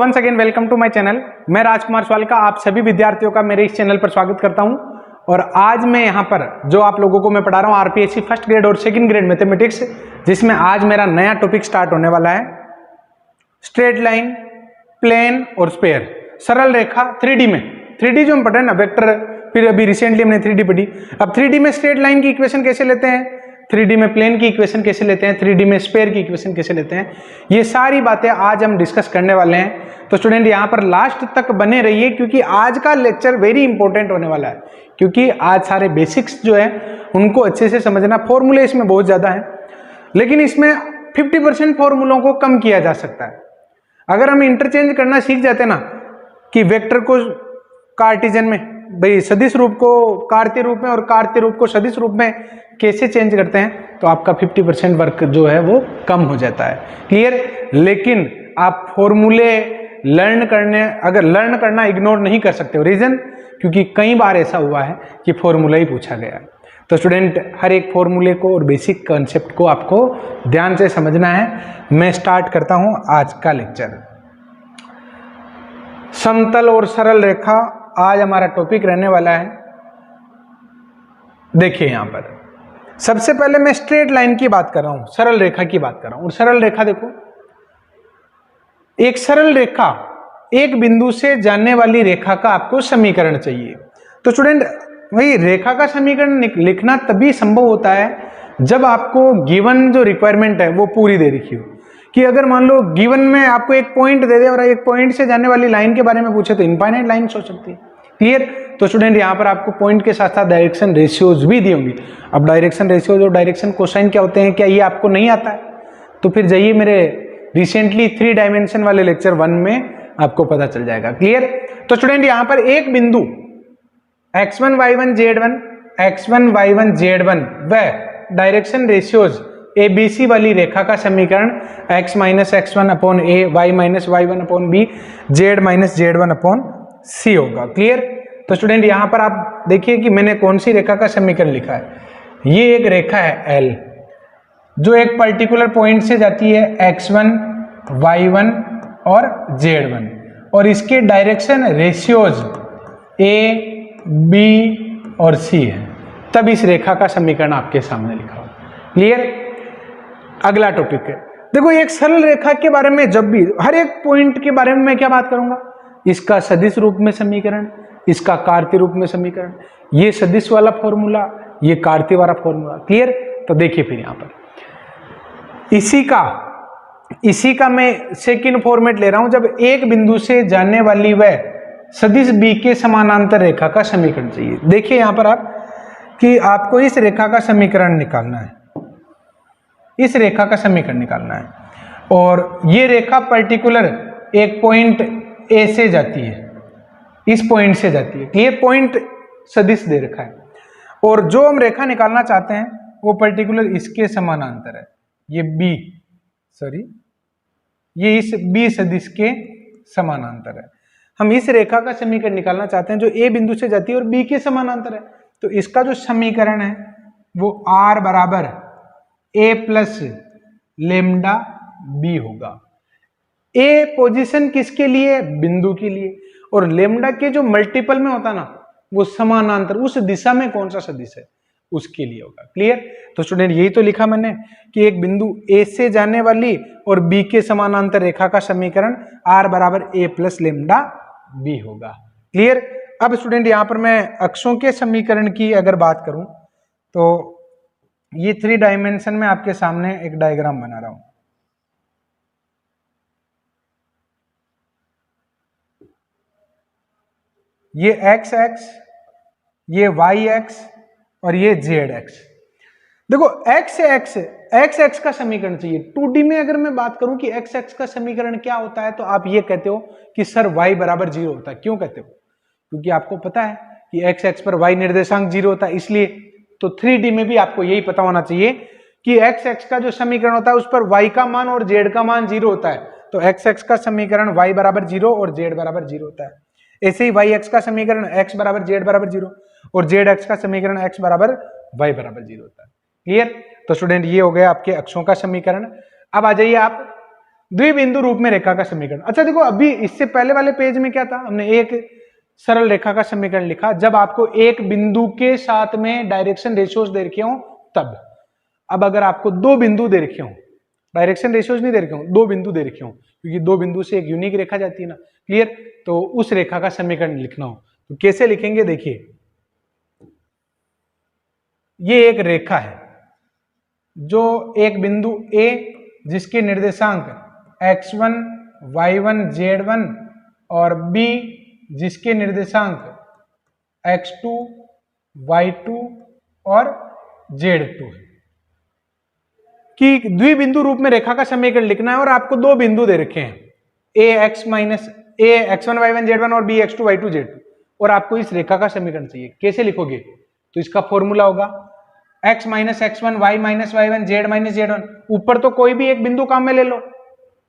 Once again welcome to my channel. मैं राजकुमार स्वालका आप सभी विद्यार्थियों का मेरे इस चैनल पर स्वागत करता हूं। और आज मैं यहां पर जो आप लोगों को मैं पढ़ा रहा हूं आरपीएससी फर्स्ट ग्रेड और सेकंड ग्रेड मैथमेटिक्स, जिसमें आज मेरा नया टॉपिक स्टार्ट होने वाला है स्ट्रेट लाइन, प्लेन और स्पेयर, सरल रेखा 3D में। 3D जो हम पढ़ रहे हैं ना, वेक्टर, फिर अभी रिसेंटली हमने 3D पढ़ी। अब 3D में स्ट्रेट लाइन की इक्वेशन कैसे लेते हैं, 3D में प्लेन की इक्वेशन कैसे लेते हैं, 3D में स्पेयर की इक्वेशन कैसे लेते हैं, ये सारी बातें आज हम डिस्कस करने वाले हैं। तो स्टूडेंट यहाँ पर लास्ट तक बने रहिए, क्योंकि आज का लेक्चर वेरी इंपॉर्टेंट होने वाला है। क्योंकि आज सारे बेसिक्स जो है उनको अच्छे से समझना, फॉर्मूले इसमें बहुत ज्यादा है, लेकिन इसमें 50% फॉर्मूलों को कम किया जा सकता है। अगर हम इंटरचेंज करना सीख जाते ना, कि वेक्टर को कार्टेशियन में, भाई सदिश रूप को कार्तीय रूप में और कार्तीय रूप को सदिश रूप में कैसे चेंज करते हैं, तो आपका 50% वर्क जो है वो कम हो जाता है। क्लियर? लेकिन आप फॉर्मूले लर्न करना इग्नोर नहीं कर सकते हो। रीजन? क्योंकि कई बार ऐसा हुआ है कि फॉर्मूला ही पूछा गया है। तो स्टूडेंट हर एक फॉर्मूले को और बेसिक कॉन्सेप्ट को आपको ध्यान से समझना है। मैं स्टार्ट करता हूं आज का लेक्चर। समतल और सरल रेखा आज हमारा टॉपिक रहने वाला है। देखिए यहां पर सबसे पहले मैं स्ट्रेट लाइन की बात कर रहा हूं, सरल रेखा की बात कर रहा हूं। और सरल रेखा देखो, एक सरल रेखा एक बिंदु से जाने वाली रेखा का आपको समीकरण चाहिए। तो स्टूडेंट वही रेखा का समीकरण लिखना तभी संभव होता है जब आपको गिवन जो रिक्वायरमेंट है वो पूरी दे रखी हो। कि अगर मान लो गिवन में आपको एक पॉइंट दे दे और एक पॉइंट से जाने वाली लाइन के बारे में पूछे तो इनफाइनाइट लाइन हो सकती है। क्लियर? तो स्टूडेंट यहाँ पर आपको पॉइंट के साथ साथ डायरेक्शन रेशियोज भी दी होंगी। अब डायरेक्शन रेशियोज और डायरेक्शन कोसाइन क्या होते हैं, क्या ये आपको नहीं आता है? तो फिर जाइए मेरे रिसेंटली 3 डायमेंशन वाले लेक्चर 1 में आपको पता चल जाएगा। क्लियर? तो स्टूडेंट यहाँ पर एक बिंदु x1 y1 z1 वह डायरेक्शन रेशियोज ABC वाली रेखा का समीकरण x minus x1 upon a, y minus y1 upon b, z minus z1 upon c होगा। क्लियर? तो स्टूडेंट यहां पर आप देखिए कि मैंने कौन सी रेखा का समीकरण लिखा है। ये एक रेखा है L, जो एक पर्टिकुलर पॉइंट से जाती है x1, y1 और z1, और इसके डायरेक्शन रेशियोज a, b और c है। तब इस रेखा का समीकरण आपके सामने लिखा हो। क्लियर? अगला टॉपिक है, देखो एक सरल रेखा के बारे में जब भी हर एक पॉइंट के बारे में मैं क्या बात करूंगा, इसका सदिश रूप में समीकरण, इसका कार्तीय रूप में समीकरण, ये सदिश वाला फॉर्मूला, ये कार्तीय वाला फॉर्मूला। क्लियर? तो देखिए फिर यहां पर इसी का मैं सेकंड फॉर्मेट ले रहा हूं, जब एक बिंदु से जाने वाली वह सदिश बी के समानांतर रेखा का समीकरण चाहिए। देखिए यहां पर आप कि आपको इस रेखा का समीकरण निकालना है, इस रेखा का समीकरण निकालना है, और ये रेखा पर्टिकुलर एक पॉइंट ए से जाती है, इस पॉइंट से जाती है। ये पॉइंट सदिश दे रखा है, और जो हम रेखा निकालना चाहते हैं वो पर्टिकुलर इसके समानांतर है। ये इस बी सदिश के समानांतर है। हम इस रेखा का समीकरण निकालना चाहते हैं जो ए बिंदु से जाती है और बी के समानांतर है। तो इसका जो समीकरण है वो r बराबर a प्लस लेमडा बी होगा। ए पोजीशन किसके लिए? बिंदु के लिए। और लेमडा के जो मल्टीपल में होता ना, वो समानांतर उस दिशा में कौन सा सदिश है उसके लिए होगा। क्लियर? तो स्टूडेंट यही तो लिखा मैंने कि एक बिंदु ए से जाने वाली और बी के समानांतर रेखा का समीकरण r बराबर a प्लस लेमडा बी होगा। क्लियर? अब स्टूडेंट यहां पर मैं अक्षों के समीकरण की अगर बात करूं तो ये 3 डायमेंशन में आपके सामने एक डायग्राम बना रहा हूं। ये एक्स एक्स, ये वाई एक्स और ये जेड एक्स। देखो एक्स एक्स का समीकरण चाहिए। 2D में अगर मैं बात करूं कि एक्स एक्स का समीकरण क्या होता है, तो आप ये कहते हो कि सर y बराबर 0 होता है। क्यों कहते हो? क्योंकि आपको पता है कि एक्स एक्स पर y निर्देशांक 0 होता है, इसलिए। तो 3D में भी आपको यही पता होना चाहिए कि एक्स एक्स का जो समीकरण होता है उस पर y का मान और z का मान 0 होता है। तो एक्स एक्स का समीकरण y बराबर 0 और z बराबर 0 होता है। ऐसे ही वाई एक्स का समीकरण x बराबर z बराबर 0 और जेड एक्स का समीकरण x बराबर y बराबर 0 होता है। क्लियर? तो स्टूडेंट ये हो गया आपके अक्षों का समीकरण। अब आ जाइए आप द्विबिंदु रूप में रेखा का समीकरण। अच्छा देखो, अभी इससे पहले वाले पेज में क्या था, हमने एक सरल रेखा का समीकरण लिखा जब आपको एक बिंदु के साथ में डायरेक्शन रेशियोज दे रखे हो तब। अब अगर आपको दो बिंदु दे रखे हो, डायरेक्शन रेशियोज नहीं दे रखे हो, दो बिंदु दे रखे हो, क्योंकि दो बिंदु से एक यूनिक रेखा जाती है ना, क्लियर। तो उस रेखा का समीकरण लिखना हो तो कैसे लिखेंगे, देखिए ये एक रेखा है जो एक बिंदु A जिसके निर्देशांक x1, y1, z1 और B जिसके निर्देशांक x2, y2 और z2 है कि द्विबिंदु रूप में रेखा का समीकरण लिखना है। और आपको दो बिंदु दे रखे हैं, a x1, y1, z1 और b x2, y2, z2, और आपको इस रेखा का समीकरण चाहिए। कैसे लिखोगे, तो इसका फॉर्मूला होगा x minus x1, y minus y1, z minus z1। ऊपर तो कोई भी एक बिंदु काम में ले लो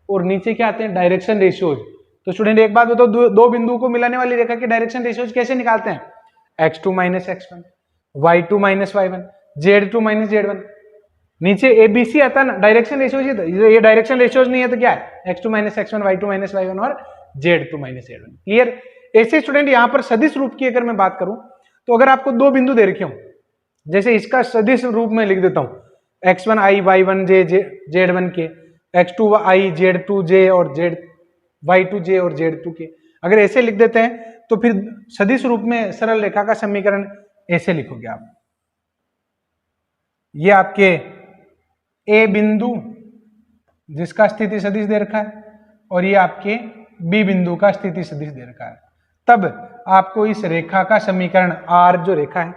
और नीचे क्या आते हैं, डायरेक्शन रेशियोज। तो स्टूडेंट एक बात बताओ, दो बिंदु को मिलाने वाली रेखा के डायरेक्शन रेशियोज कैसे निकालते हैं, x2 minus x1, y2 minus y1, z2 minus z1। नीचे ABC आता है ना, डायरेक्शन रेशियोज। ये डायरेक्शन रेशियोज नहीं है तो क्या है, x2 minus x1, y2 minus y1 और z2 माइनस z1। क्लियर। ऐसे स्टूडेंट यहां पर सदिश रूप की अगर मैं बात करूं तो अगर आपको दो बिंदु दे रखे हो, जैसे इसका सदिश रूप में लिख देता हूं x1 i y1 j z1 के, x2 i z2 j और y2 j और z2 के, अगर ऐसे लिख देते हैं तो फिर सदिश रूप में सरल रेखा का समीकरण ऐसे लिखोगे आप। ये आपके ए बिंदु जिसका स्थिति सदिश दे रखा है और ये आपके बी बिंदु का स्थिति सदिश दे रखा है, तब आपको इस रेखा का समीकरण आर जो रेखा है,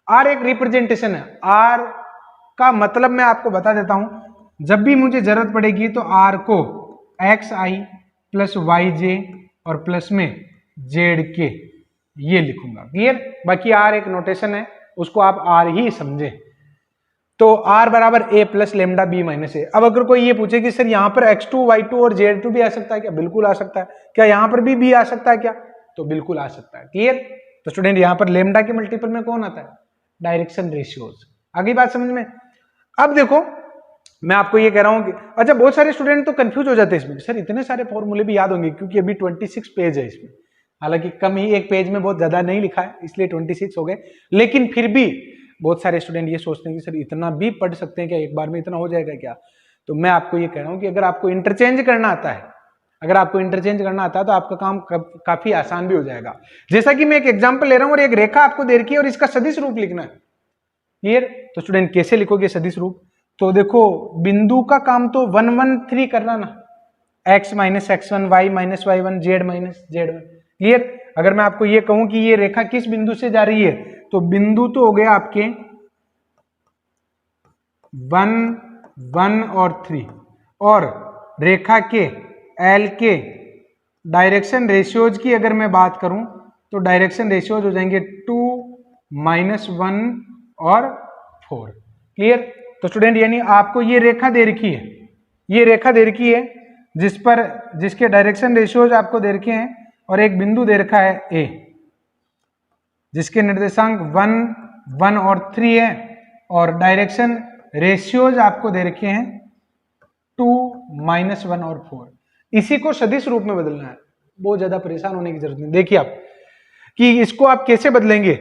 आर एक रिप्रेजेंटेशन है। आर का मतलब मैं आपको बता देता हूं, जब भी मुझे जरूरत पड़ेगी तो आर को एक्स आई प्लस वाई जे और प्लस में जेड के ये लिखूंगा। क्लियर। बाकी आर एक नोटेशन है, उसको आप आर ही समझे। तो आर बराबर ए प्लस लेमडा बी माइनस ए। अब अगर कोई ये पूछे कि सर यहाँ पर x2, y2 और z2 भी आ सकता है क्या, बिल्कुल आ सकता है। क्या यहाँ पर भी b आ सकता है क्या, तो बिल्कुल आ सकता है। क्लियर। तो स्टूडेंट यहाँ पर लेमडा के मल्टीपल में कौन आता है, डायरेक्शन रेशियोज। आगे बात समझ में। अब देखो मैं आपको ये कह रहा हूं कि अच्छा, बहुत सारे स्टूडेंट तो कंफ्यूज हो जाते हैं इसमें, सर इतने सारे फॉर्मूले भी याद होंगे, क्योंकि अभी 26 पेज है इसमें, हालांकि कम ही, एक पेज में बहुत ज्यादा नहीं लिखा है इसलिए 26 हो गए, लेकिन फिर भी बहुत सारे स्टूडेंट ये सोचते हैं कि सर इतना भी पढ़ सकते हैं क्या, एक बार में इतना हो जाएगा क्या। तो मैं आपको ये कह रहा हूं कि अगर आपको इंटरचेंज करना आता है, अगर आपको इंटरचेंज करना आता है तो आपका काम काफी आसान भी हो जाएगा। जैसा कि मैं एक एग्जांपल ले रहा हूं और एक रेखा आपको दे रखी है और इसका सदिश रूप लिखना है। क्लियर। तो स्टूडेंट कैसे लिखोगे सदिश रूप, तो देखो बिंदु का काम तो 1 1 3 करना ना, x minus x1, y minus y1, z minus z1। Clear. अगर मैं आपको ये कहूं कि ये रेखा किस बिंदु से जा रही है, तो बिंदु तो हो गया आपके 1 1 और 3, और रेखा के L के डायरेक्शन रेशियोज की अगर मैं बात करूं तो डायरेक्शन रेशियोज हो जाएंगे 2, -1 और 4। क्लियर। तो स्टूडेंट यानी आपको ये रेखा दे रखी है, ये रेखा दे रखी है जिसके डायरेक्शन रेशियोज आपको दे रखे हैं, और एक बिंदु दे रखा है A जिसके निर्देशांक 1 1 और 3 है, और डायरेक्शन रेशियोज आपको दे रखे हैं 2, -1 और 4। इसी को सदिश रूप में बदलना है, बहुत ज्यादा परेशान होने की जरूरत नहीं। देखिए आप कि इसको आप कैसे बदलेंगे।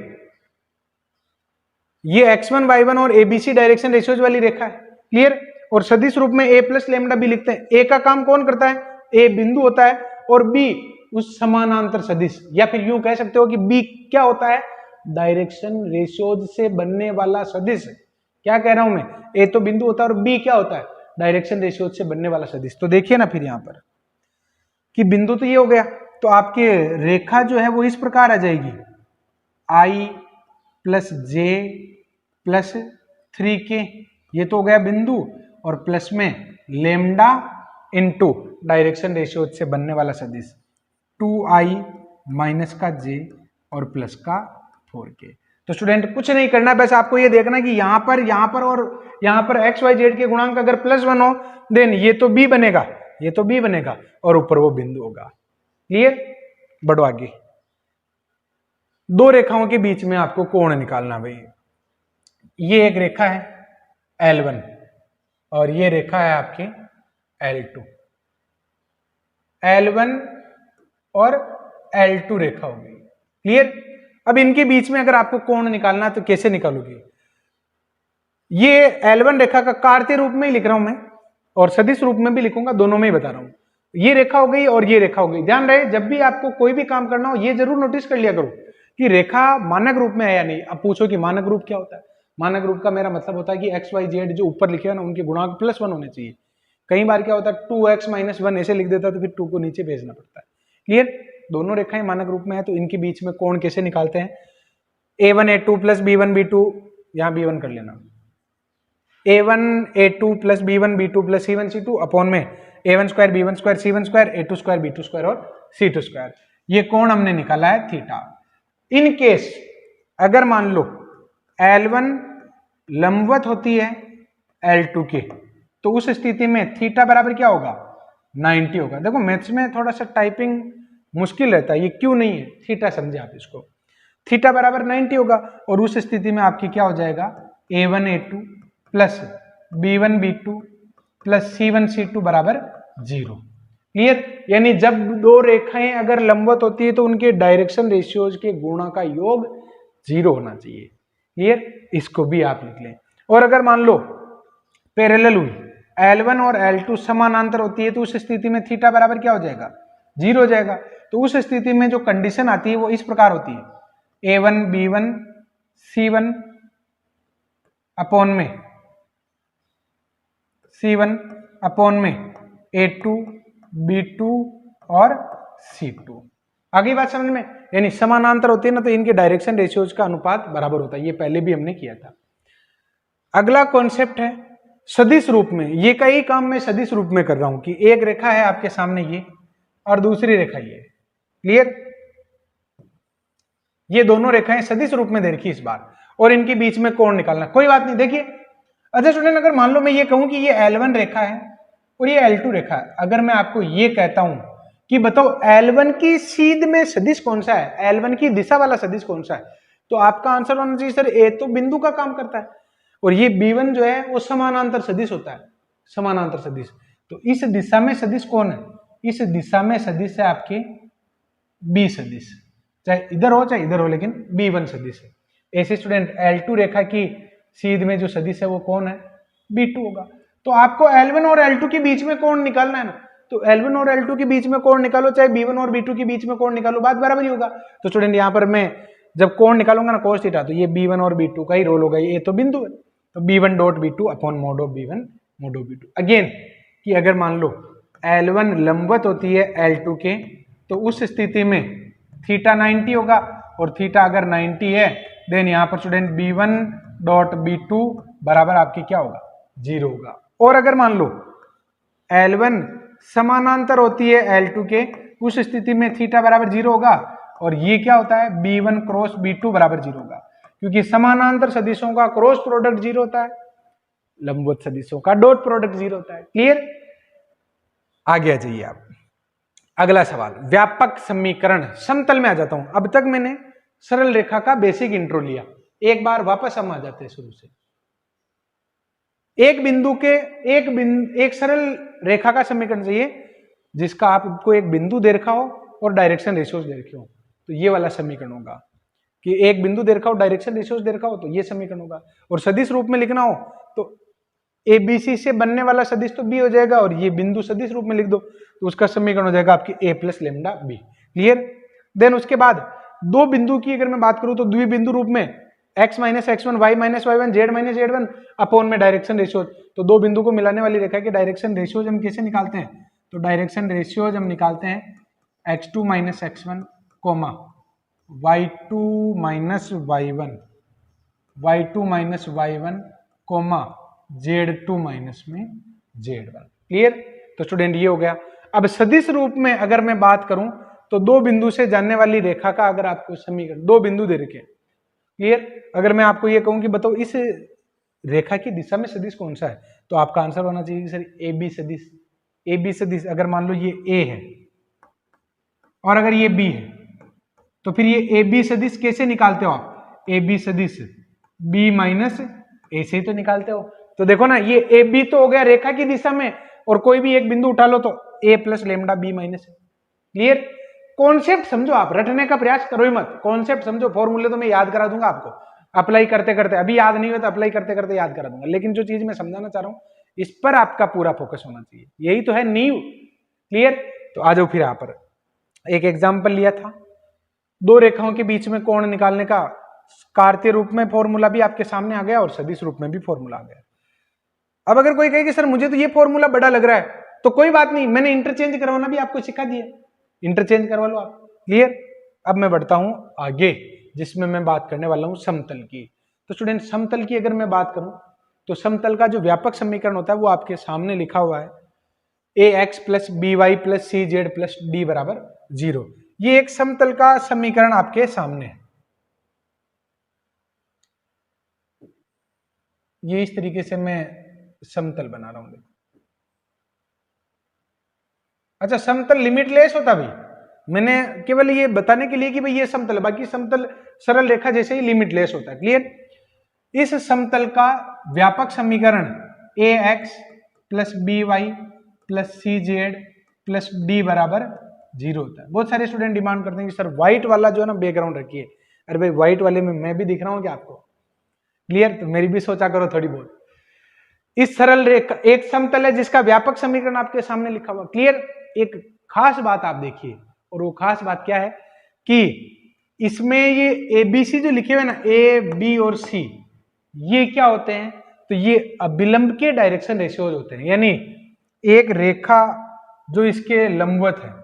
ये x1, y1 और ABC डायरेक्शन रेशियोज वाली रेखा है। क्लियर। और सदिश रूप में a प्लस लेमडा भी लिखते हैं। a का काम कौन करता है, a बिंदु होता है और b उस समानांतर सदिश, या फिर यूं कह सकते हो कि b क्या होता है, डायरेक्शन रेशियोज से बनने वाला सदिश। क्या कह रहा हूं मैं, a तो बिंदु होता है और b क्या होता है, डायरेक्शन रेशियोज से बनने वाला सदिश। तो देखिए ना फिर यहां पर कि बिंदु तो ये हो गया, तो आपके रेखा जो है वो इस प्रकार आ जाएगी, i plus j plus 3k, ये तो हो गया बिंदु, और प्लस में लेमडा इनटू डायरेक्शन रेशियो से बनने वाला सदिश 2i माइनस का j और प्लस का 4k। तो स्टूडेंट कुछ नहीं करना, बस आपको ये देखना कि यहाँ पर और यहाँ पर x y z के गुणांक अगर +1 हो देन ये तो b बनेगा, ये तो b बनेगा, और ऊपर वो बिंदु होगा। क्लियर। बढ़ो आगे। दो रेखाओं के बीच में आपको कोण निकालना भाई। ये एक रेखा है L1 और ये रेखा है आपके L2। L1 और L2 रेखा हो गई। क्लियर। अब इनके बीच में अगर आपको कोण निकालना है तो कैसे निकालोगे? ये L1 रेखा का कार्तीय रूप में ही लिख रहा हूं मैं और सदिश रूप में भी लिखूंगा, दोनों में ही बता रहा हूं। ये रेखा हो गई और ये रेखा हो गई। ध्यान रहे जब भी आपको कोई भी काम करना हो ये जरूर नोटिस कर लिया करो कि रेखा मानक रूप में है या नहीं। अब पूछो कि मानक रूप क्या होता है? मानक रूप का मेरा मतलब होता है कि एक्स वाई जेड जो ऊपर लिखे हैं ना उनके गुणांक +1 होने चाहिए। कई बार क्या होता है 2x - 1 ऐसे लिख देता है तो फिर 2 को नीचे भेजना पड़ता है। क्लियर। दोनों रेखाएं मानक रूप में है तो इनके बीच में कोण कैसे निकालते हैं? a1 a2 + b1 b2, यहां b1 कर लेना, a1 a2 + b1 b2 + c1 c2 upon में a1 square b1 square c1 square a2 square b2 square और c2 स्क्वायर। ये कोण हमने निकाला है थीटा। इन केस अगर मान लो L1 लंबवत होती है L2 के तो उस स्थिति में थीटा बराबर क्या होगा? 90 होगा। देखो मैथ्स में थोड़ा सा टाइपिंग मुश्किल रहता है, ये क्यों नहीं है थीटा समझे आप इसको। थीटा बराबर 90 होगा और उस स्थिति में आपकी क्या हो जाएगा? a1 a2 + b1 b2 + c1 c2 बराबर 0। क्लियर। यानी जब दो रेखाएं अगर लंबवत होती है तो उनके डायरेक्शन रेशियोज के गुणा का योग 0 होना चाहिए। क्लियर। इसको भी आप लिख लें। और अगर मान लो पैरेलल हुई, L1 और L2 समानांतर होती है तो उस स्थिति में थीटा बराबर क्या हो जाएगा? 0 हो जाएगा। तो उस स्थिति में जो कंडीशन आती है वो इस प्रकार होती है a1 b1 c1 अपॉन में c1 अपॉन में a2 b2 और c2। आगे बात समझ में? यानी समानांतर होती है ना तो इनके डायरेक्शन रेशियोज का अनुपात बराबर होता है। ये पहले भी हमने किया था। अगला कॉन्सेप्ट है सदिश रूप में। ये कई काम मैं सदिश रूप में कर रहा हूं कि एक रेखा है आपके सामने ये और दूसरी रेखा ये। क्लियर। ये दोनों रेखाएं सदिश रूप में दे रखी इस बार और इनके बीच में कोण निकालना। कोई बात नहीं। देखिए अच्छा स्टूडेंट, अगर मान लो मैं ये कहूं कि ये L1 रेखा है और ये L2 रेखा है, अगर मैं आपको ये कहता हूं कि बताओ L1 की सीध में सदिश कौन सा है, L1 की दिशा वाला सदिश कौन सा है, तो आपका आंसर होना चाहिए सर ए तो बिंदु का काम करता है और ये B1 जो है वो समानांतर सदिश होता है। समानांतर सदिश तो इस दिशा में सदिश कौन है? इस दिशा में सदिश है आपके B सदिश, चाहे इधर हो चाहे इधर हो, लेकिन B1 सदिश है। ऐसे स्टूडेंट L2 रेखा की सीध में जो सदिश है वो कौन है? B2 होगा। तो आपको L1 और L2 के बीच में कोण निकालना है ना, तो L1 और L2 के बीच में कोण निकालो, चाहे B1 और B2 के बीच में कोण निकालो, बात बराबर ही होगा। तो स्टूडेंट यहाँ पर मैं जब कोण निकालूंगा ना cos थीटा, तो ये B1 और B2 का ही रोल होगा, ये तो बिंदु है, तो B1 dot B2 upon mode of B1 mode of B2। Again कि अगर मान लो L1 लंबवत होती है L2 के तो उस स्थिति में थीटा 90 होगा और थीटा अगर 90 है देन यहाँ पर स्टूडेंट B1 डॉट B2 बराबर आपकी क्या होगा? 0 होगा। और अगर मान लो L1 समानांतर होती है L2 के, उस स्थिति में थीटा बराबर 0 होगा और ये क्या होता है? B1 क्रॉस B2 बराबर 0 होगा, क्योंकि समानांतर सदिशों का क्रॉस प्रोडक्ट 0 होता है, लंबवत सदिशों का डॉट प्रोडक्ट 0 होता है। क्लियर। आगे आ जाइए आप। अगला सवाल, व्यापक समीकरण। समतल में आ जाता हूं। अब तक मैंने सरल रेखा का बेसिक इंट्रो लिया, एक बार वापस हम आ जाते हैं शुरू से। एक बिंदु के एक सरल रेखा का समीकरण चाहिए जिसका आपको एक बिंदु दे रखा हो और डायरेक्शन रेशियोज दे रखे हो, तो ये वाला समीकरण होगा। कि एक बिंदु दे रखा हो, डायरेक्शन रेशियोज दे रखा हो, तो ये समीकरण होगा। और सदिश रूप में लिखना हो तो ABC से बनने वाला सदिश तो B हो जाएगा और ये बिंदु सदिश रूप में लिख दो तो उसका समीकरण हो जाएगा आपकी A + λB। क्लियर। देन उसके बाद दो बिंदु की अगर मैं बात करूं तो द्विबिंदु रूप में x - x1 y - y1 z - z1 upon में डायरेक्शन रेशियोज। तो दो बिंदु को मिलाने वाली रेखा के डायरेक्शन रेशियोज हम कैसे निकालते हैं? तो डायरेक्शन रेशियोज हम निकालते हैं x2 - x1 y2 - y1 y2 - y1 z2 - z1। Clear. तो स्टूडेंट ये हो गया। अब सदिश रूप में अगर मैं बात करूं तो दो बिंदु से जानने वाली रेखा का अगर आपको समीकरण, दो बिंदु दे रखे। क्लियर। अगर मैं आपको ये कहूं कि बताओ इस रेखा की दिशा में सदिश कौन सा है, तो आपका आंसर होना चाहिए सर AB सदिश। AB सदिश अगर मान लो ये A है और अगर ये B है तो फिर ये AB सदिश कैसे निकालते हो आप? AB सदिश B माइनस A से ही तो निकालते हो। तो देखो ना, ये AB तो हो गया रेखा की दिशा में और कोई भी एक बिंदु उठा लो तो ए प्लस लेमडा बी माइनस ए। क्लियर? कॉन्सेप्ट समझो, आप रटने का प्रयास करो ही मत, कॉन्सेप्ट समझो। फॉर्मूले तो मैं याद करा दूंगा आपको अप्लाई करते करते, अभी याद नहीं हुआ तो अप्लाई करते करते याद करा दूंगा, लेकिन जो चीज मैं समझाना चाह रहा हूं इस पर आपका पूरा फोकस होना चाहिए, यही तो है नींव। क्लियर? तो आ जाओ फिर यहां पर एक एग्जाम्पल लिया था, दो रेखाओं के बीच में कोण निकालने का कार्तीय रूप में फॉर्मूला भी आपके सामने आ गया और सदिश रूप में भी फॉर्मूला आ गया। अब अगर कोई कहे कि सर मुझे तो ये फॉर्मूला बड़ा लग रहा है, तो कोई बात नहीं, मैंने इंटरचेंज करवाना भी आपको सिखा दिया, इंटरचेंज करवा लो आप। क्लियर? अब मैं बढ़ता हूं आगे, जिसमें मैं बात करने वाला हूं समतल की। तो स्टूडेंट समतल की अगर मैं बात करूं तो समतल का जो व्यापक समीकरण होता है वो आपके सामने लिखा हुआ है, A X plus B Y plus C Z plus D बराबर 0। ये एक समतल का समीकरण आपके सामने है। ये इस तरीके से मैं समतल बना रहा हूं। अच्छा, समतल लिमिटलेस होता भी, मैंने केवल ये बताने के लिए कि भाई ये समतल है, बाकी समतल सरल रेखा जैसे ही लिमिटलेस होता है। क्लियर? इस समतल का व्यापक समीकरण A X plus B Y plus C Z plus D बराबर 0 होता है। बहुत सारे स्टूडेंट डिमांड करते हैं कि सर व्हाइट वाला जो है ना बैकग्राउंड रखिए। अरे भाई व्हाइट वाले में मैं भी दिख रहा हूं क्या आपको? क्लियर? तो मेरी भी सोचा करो थोड़ी बहुत। इस सरल रेखा एक समतल है जिसका व्यापक समीकरण आपके सामने लिखा हुआ। क्लियर? एक खास बात आप देखिए, और वो खास बात क्या है कि इसमें ये ए बी सी जो लिखे हुए ना, ए बी और सी, ये क्या होते हैं? तो ये अभिलंब के डायरेक्शन रेशियोज होते हैं, यानी एक रेखा जो इसके लंबवत है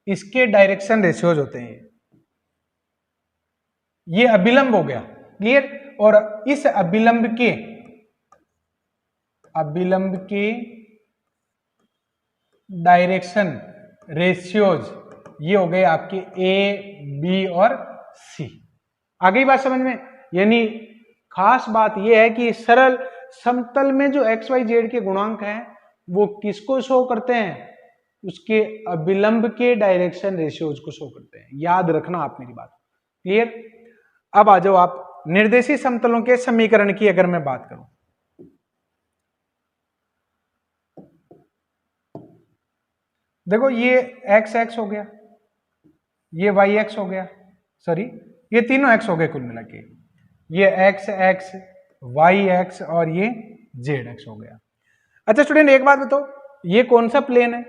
इसके डायरेक्शन रेशियोज होते हैं, ये अभिलंब हो गया। क्लियर? और इस अभिलंब के डायरेक्शन रेशियोज ये हो गए आपके ए बी और सी। आ गई बात समझ में? यानी खास बात यह है कि सरल समतल में जो एक्स वाई जेड के गुणांक हैं वो किसको शो करते हैं? उसके अभिलंब के डायरेक्शन रेशियोज को शो करते हैं। याद रखना आप मेरी बात। क्लियर? अब आ जाओ आप निर्देशित समतलों के समीकरण की अगर मैं बात करूं, देखो ये एक्स एक्स हो गया, ये वाई एक्स हो गया, सॉरी ये तीनों एक्स हो गए कुल मिला के, ये एक्स एक्स वाई एक्स और ये जेड एक्स हो गया। अच्छा स्टूडेंट एक बात बताओ, ये कौन सा प्लेन है?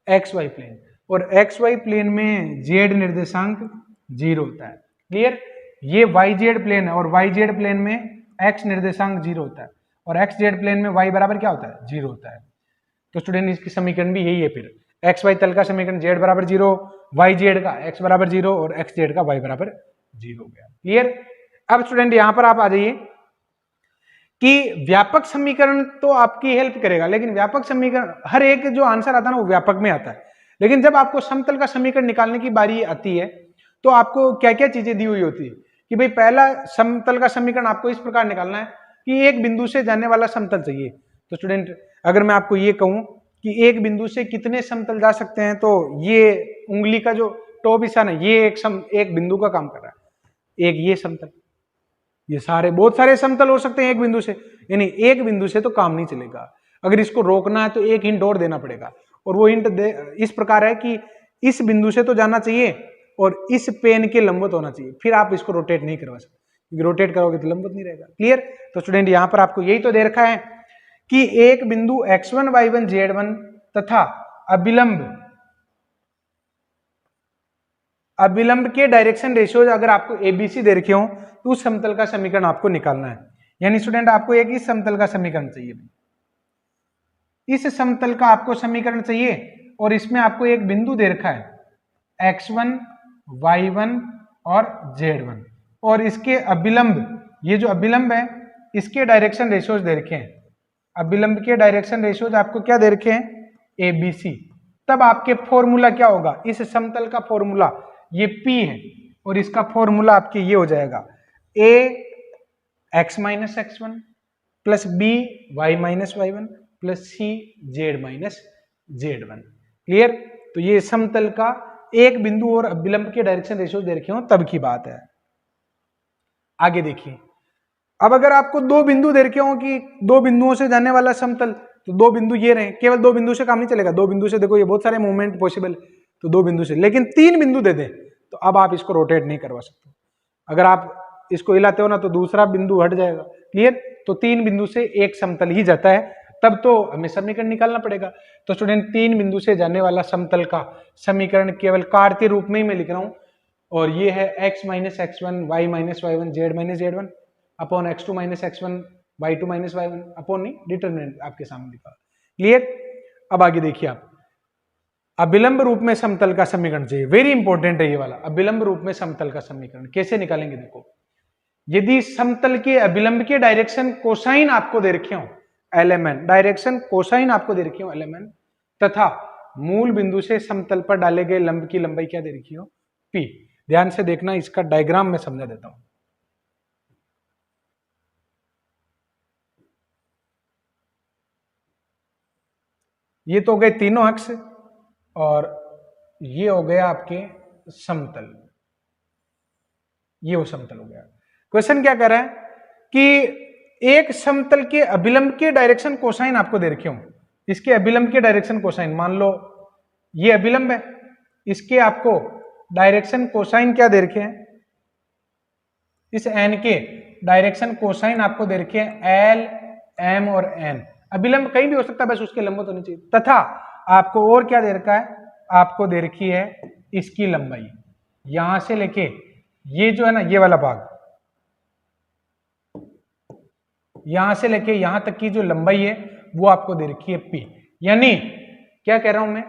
एक्स वाई प्लेन, और एक्स वाई प्लेन में जेड निर्देशांक 0 होता है। क्लियर? ये वाई जेड प्लेन है और वाई जेड प्लेन में एक्स निर्देशांक 0 होता है, और एक्स जेड प्लेन में वाई बराबर क्या होता है? 0 होता है। तो स्टूडेंट इसकी समीकरण भी यही है, फिर एक्स वाई तल का समीकरण जेड बराबर 0, वाई जेड का एक्स बराबर 0 और एक्स जेड का वाई बराबर 0 हो गया। क्लियर? अब स्टूडेंट यहां पर आप आ जाइए कि व्यापक समीकरण तो आपकी हेल्प करेगा, लेकिन व्यापक समीकरण हर एक जो आंसर आता है ना वो व्यापक में आता है, लेकिन जब आपको समतल का समीकरण निकालने की बारी आती है तो आपको क्या क्या चीजें दी हुई होती है कि भाई पहला समतल का समीकरण आपको इस प्रकार निकालना है कि एक बिंदु से जाने वाला समतल चाहिए। तो स्टूडेंट अगर मैं आपको ये कहूं कि एक बिंदु से कितने समतल जा सकते हैं, तो ये उंगली का जो टॉप हिस्सा ना ये एक बिंदु का काम कर रहा है, एक ये समतल, ये सारे बहुत सारे समतल हो सकते हैं एक बिंदु से, यानी एक बिंदु से तो काम नहीं चलेगा। अगर इसको रोकना है तो एक हिंट और देना पड़ेगा, और वो हिंट इस प्रकार है कि इस बिंदु से तो जाना चाहिए और इस पेन के लंबवत होना चाहिए, फिर आप इसको रोटेट नहीं करवा सकते, क्योंकि रोटेट करोगे तो लंबवत नहीं रहेगा। क्लियर? तो स्टूडेंट यहां पर आपको यही तो दे रखा है कि एक बिंदु x1 y1 z1 तथा अभिलंब के डायरेक्शन रेशियोज अगर आपको एबीसी दे रखे हो तो उस समतल का समीकरण आपको निकालना है। यानी स्टूडेंट आपको एक इस समतल का समीकरण चाहिए, इस समतल का आपको समीकरण चाहिए, और इसमें आपको एक बिंदु दे रखा है x1 y1 और z1, और इसके अभिलंब, ये जो अभिलंब है इसके डायरेक्शन रेशियोज दे रखे हैं। अभिलंब के डायरेक्शन रेशियोज आपको क्या दे रखे हैं? एबीसी। तब आपके फॉर्मूला क्या होगा? इस समतल का फॉर्मूला ये P है, और इसका फॉर्मूला आपके ये हो जाएगा a x minus x1 plus b y minus y1 plus c z minus z1। Clear? तो ये समतल का एक बिंदु और अभिलंब के डायरेक्शन रेशियो दे रखे हो तब की बात है। आगे देखिए, अब अगर आपको दो बिंदु दे रखे हो कि दो बिंदुओं से जाने वाला समतल, तो दो बिंदु ये रहे, केवल दो बिंदु से काम नहीं चलेगा, दो बिंदु से देखो ये बहुत सारे मूवमेंट पॉसिबल है, तो दो बिंदु से, लेकिन तीन बिंदु दे दे तो अब आप इसको रोटेट नहीं करवा सकते। अगर आप इसको हिलाते हो ना तो दूसरा बिंदु हट जाएगा। क्लियर? तो तीन बिंदु से एक समतल ही जाता है, तब तो हमें समीकरण निकालना पड़ेगा। तो स्टूडेंट तीन बिंदु से जाने वाला समतल का समीकरण केवल कार्तीय रूप में ही मैं लिख रहा हूं, और ये है x minus x1 y minus y1 z minus z1 upon x2 minus x1 y2 minus y1 upon नहीं डिटरमिनेंट आपके सामने लिखा। क्लियर? अब आगे देखिए आप, अभिलंब रूप में समतल का समीकरण चाहिए, वेरी इंपॉर्टेंट है ये वाला। अभिलंब रूप में समतल का समीकरण कैसे निकालेंगे? देखो, यदि समतल के अभिलंब के डायरेक्शन कोसाइन आपको दे रखे हो एलएमएन, डायरेक्शन कोसाइन आपको दे रखी हो एलएमएन, तथा मूल बिंदु से समतल पर डाले गए लंब की लंबाई क्या दे रखी हो? पी। ध्यान से देखना, इसका डायग्राम मैं समझा देता हूं। ये तो हो गए तीनों अक्ष, और ये हो गया आपके समतल, ये वो समतल हो गया। क्वेश्चन क्या कर रहा है कि एक समतल के अभिलंब के डायरेक्शन कोसाइन आपको दे रखे हो, इसके अभिलंब के डायरेक्शन कोसाइन, मान लो ये अभिलंब है, इसके आपको डायरेक्शन कोसाइन क्या दे रखे हैं? इस एन के डायरेक्शन कोसाइन आपको दे रखे हैं एल, एम और एन। अभिलंब कहीं भी हो सकता है, बस उसके लंबवत होनी चाहिए। तथा आपको और क्या दे रखा है? आपको दे रखी है इसकी लंबाई, यहां से लेके ये जो है ना, ये वाला भाग, यहां से लेके यहां तक की जो लंबाई है वो आपको दे रखी है पी। यानी क्या कह रहा हूं मैं,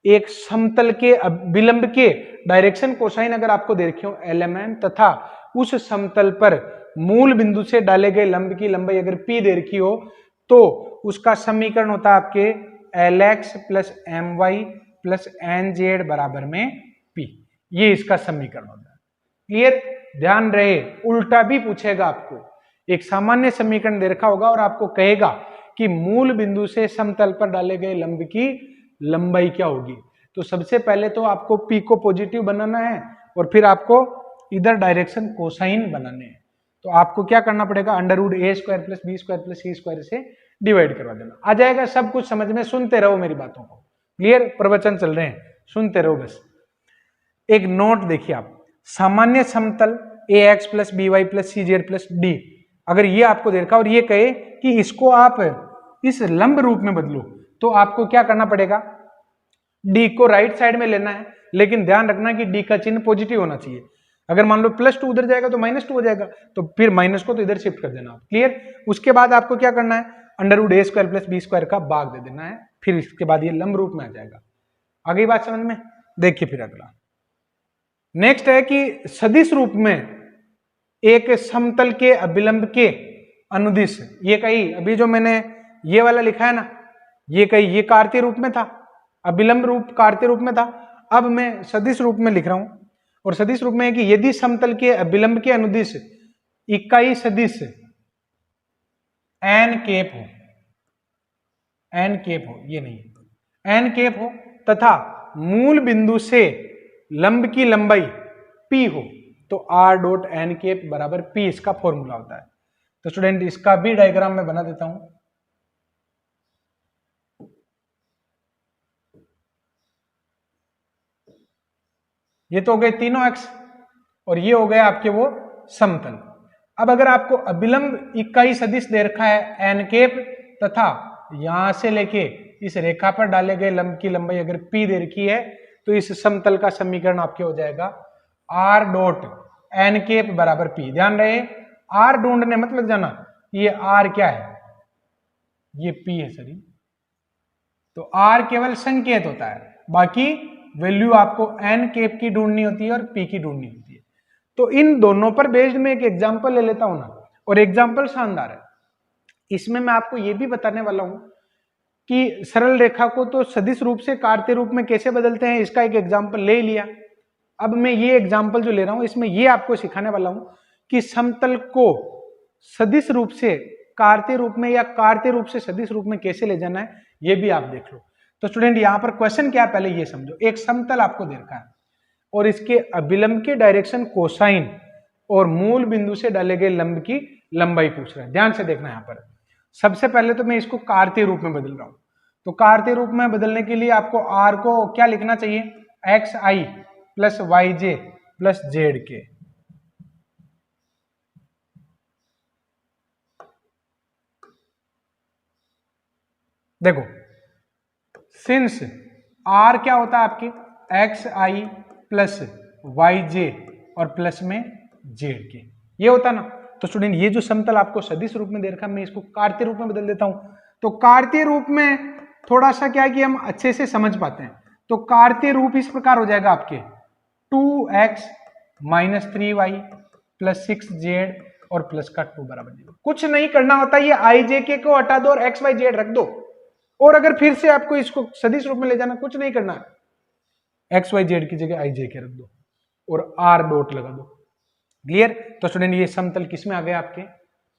एक समतल के अभिलंब के डायरेक्शन कोसाइन अगर आपको दे रखे हो एलएमएन, तथा उस समतल पर मूल बिंदु से डाले गए लंब की लंबाई अगर पी दे रखी हो, तो उसका समीकरण होता है आपके L X plus M Y plus N Z बराबर में पी। ये इसका समीकरण होता है। क्लियर? ध्यान रहे, उल्टा भी पूछेगा आपको, एक सामान्य समीकरण दे रखा होगा और आपको कहेगा कि मूल बिंदु से समतल पर डाले गए लंब की लंबाई क्या होगी। तो सबसे पहले तो आपको पी को पॉजिटिव बनाना है, और फिर आपको इधर डायरेक्शन कोसाइन बनाने हैं। तो आपको क्या करना पड़ेगा? Under root A square plus B square plus C square से डिवाइड करवा देना, आ जाएगा सब कुछ समझ में। सुनते रहो मेरी बातों को। क्लियर? प्रवचन चल रहे हैं, सुनते रहो बस। एक नोट देखिए आप, सामान्य समतल A X plus B Y plus C Z plus D, अगर ये आपको दे रखा और ये कहे कि इसको आप इस लंब रूप में बदलो, तो आपको क्या करना पड़ेगा? डी को राइट साइड में लेना है, लेकिन ध्यान रखना कि डी का चिन्ह पॉजिटिव होना चाहिए। अगर मान लो +2 उधर जाएगा तो -2 हो जाएगा, तो फिर माइनस को तो इधर शिफ्ट कर देना। क्लियर? उसके बाद आपको क्या करना है? Under root A square plus B square का भाग दे देना है, फिर इसके बाद ये लंब रूप में आ जाएगा। आगे बात समझ में? देखिए फिर अगला नेक्स्ट है कि सदिश रूप में एक समतल के अभिलंब के अनुदिश, ये कहीं अभी जो मैंने ये वाला लिखा है ना, ये कहीं ये कार्तीय रूप में था, अभिलंब रूप कार्तीय रूप में था, अब मैं सदिश रूप में लिख रहा हूं। और सदिश रूप में है कि यदि समतल के अभिलंब के अनुदिश इकाई सदिश एन केप हो, एन केप हो, ये नहीं एन केप हो, तथा मूल बिंदु से लंब की लंबाई पी हो, तो आर डॉट एन केप बराबर पी इसका फॉर्मूला होता है। तो स्टूडेंट इसका भी डायग्राम मैं बना देता हूं। ये तो हो गए तीनों अक्ष, और ये हो गए आपके वो समतल। अब अगर आपको अभिलंब इकाई सदिश दे रखा है एन केप, तथा यहां से लेके इस रेखा पर डाले गए लंब की लंबाई अगर पी दे रखी है, तो इस समतल का समीकरण आपके हो जाएगा आर डॉट एन केप बराबर पी। ध्यान रहे, आर ढूंढने मत लग जाना, ये आर क्या है, ये पी है सर। तो आर केवल संकेत होता है, बाकी वैल्यू आपको एन केप की ढूंढनी होती है और पी की ढूंढनी होती है। तो इन दोनों पर बेस्ड में एक एग्जांपल ले लेता हूं ना, और एग्जांपल शानदार है। इसमें मैं आपको यह भी बताने वाला हूं कि सरल रेखा को तो सदिश रूप से कार्तीय रूप में कैसे बदलते हैं, इसका एक एग्जांपल ले लिया। अब मैं ये एग्जांपल जो ले रहा हूं, इसमें ये आपको सिखाने वाला हूं कि समतल को सदिश रूप से कार्तीय रूप में या कार्तीय रूप से सदिश रूप में कैसे ले जाना है, ये भी आप देख लो। तो स्टूडेंट यहां पर क्वेश्चन क्या है, पहले ये समझो। एक समतल आपको दे रखा है और इसके अभिलंब के डायरेक्शन कोसाइन और मूल बिंदु से डाले गए लंब की लंबाई पूछ रहा है। ध्यान से देखना, यहां पर सबसे पहले तो मैं इसको कार्तीय रूप में बदल रहा हूं। तो कार्तीय रूप में बदलने के लिए आपको आर को क्या लिखना चाहिए, एक्स आई प्लस वाई जे प्लस जेड के। देखो सिंस आर क्या होता है आपकी एक्स आई प्लस वाई जे और प्लस में जेड के, ये होता ना। तो स्टूडेंट ये जो समतल आपको सदिश रूप में दे रखा है, मैं इसको कार्तीय रूप में बदल देता हूं। तो कार्तीय रूप में थोड़ा सा क्या है कि हम अच्छे से समझ पाते हैं। तो कार्तीय रूप इस प्रकार हो जाएगा आपके 2x minus 3y plus 6z और प्लस का 2 बराबर 0। कुछ नहीं करना होता, ये आई जे के को हटा दो और एक्स वाई जेड रख दो। और अगर फिर से आपको इसको सदिश रूप में ले जाना, कुछ नहीं करना, एक्स वाई जेड की जगह आई जे के रख दो और आर डॉट लगा दो। क्लियर। तो स्टूडेंट ये समतल किस में आ गया, आपके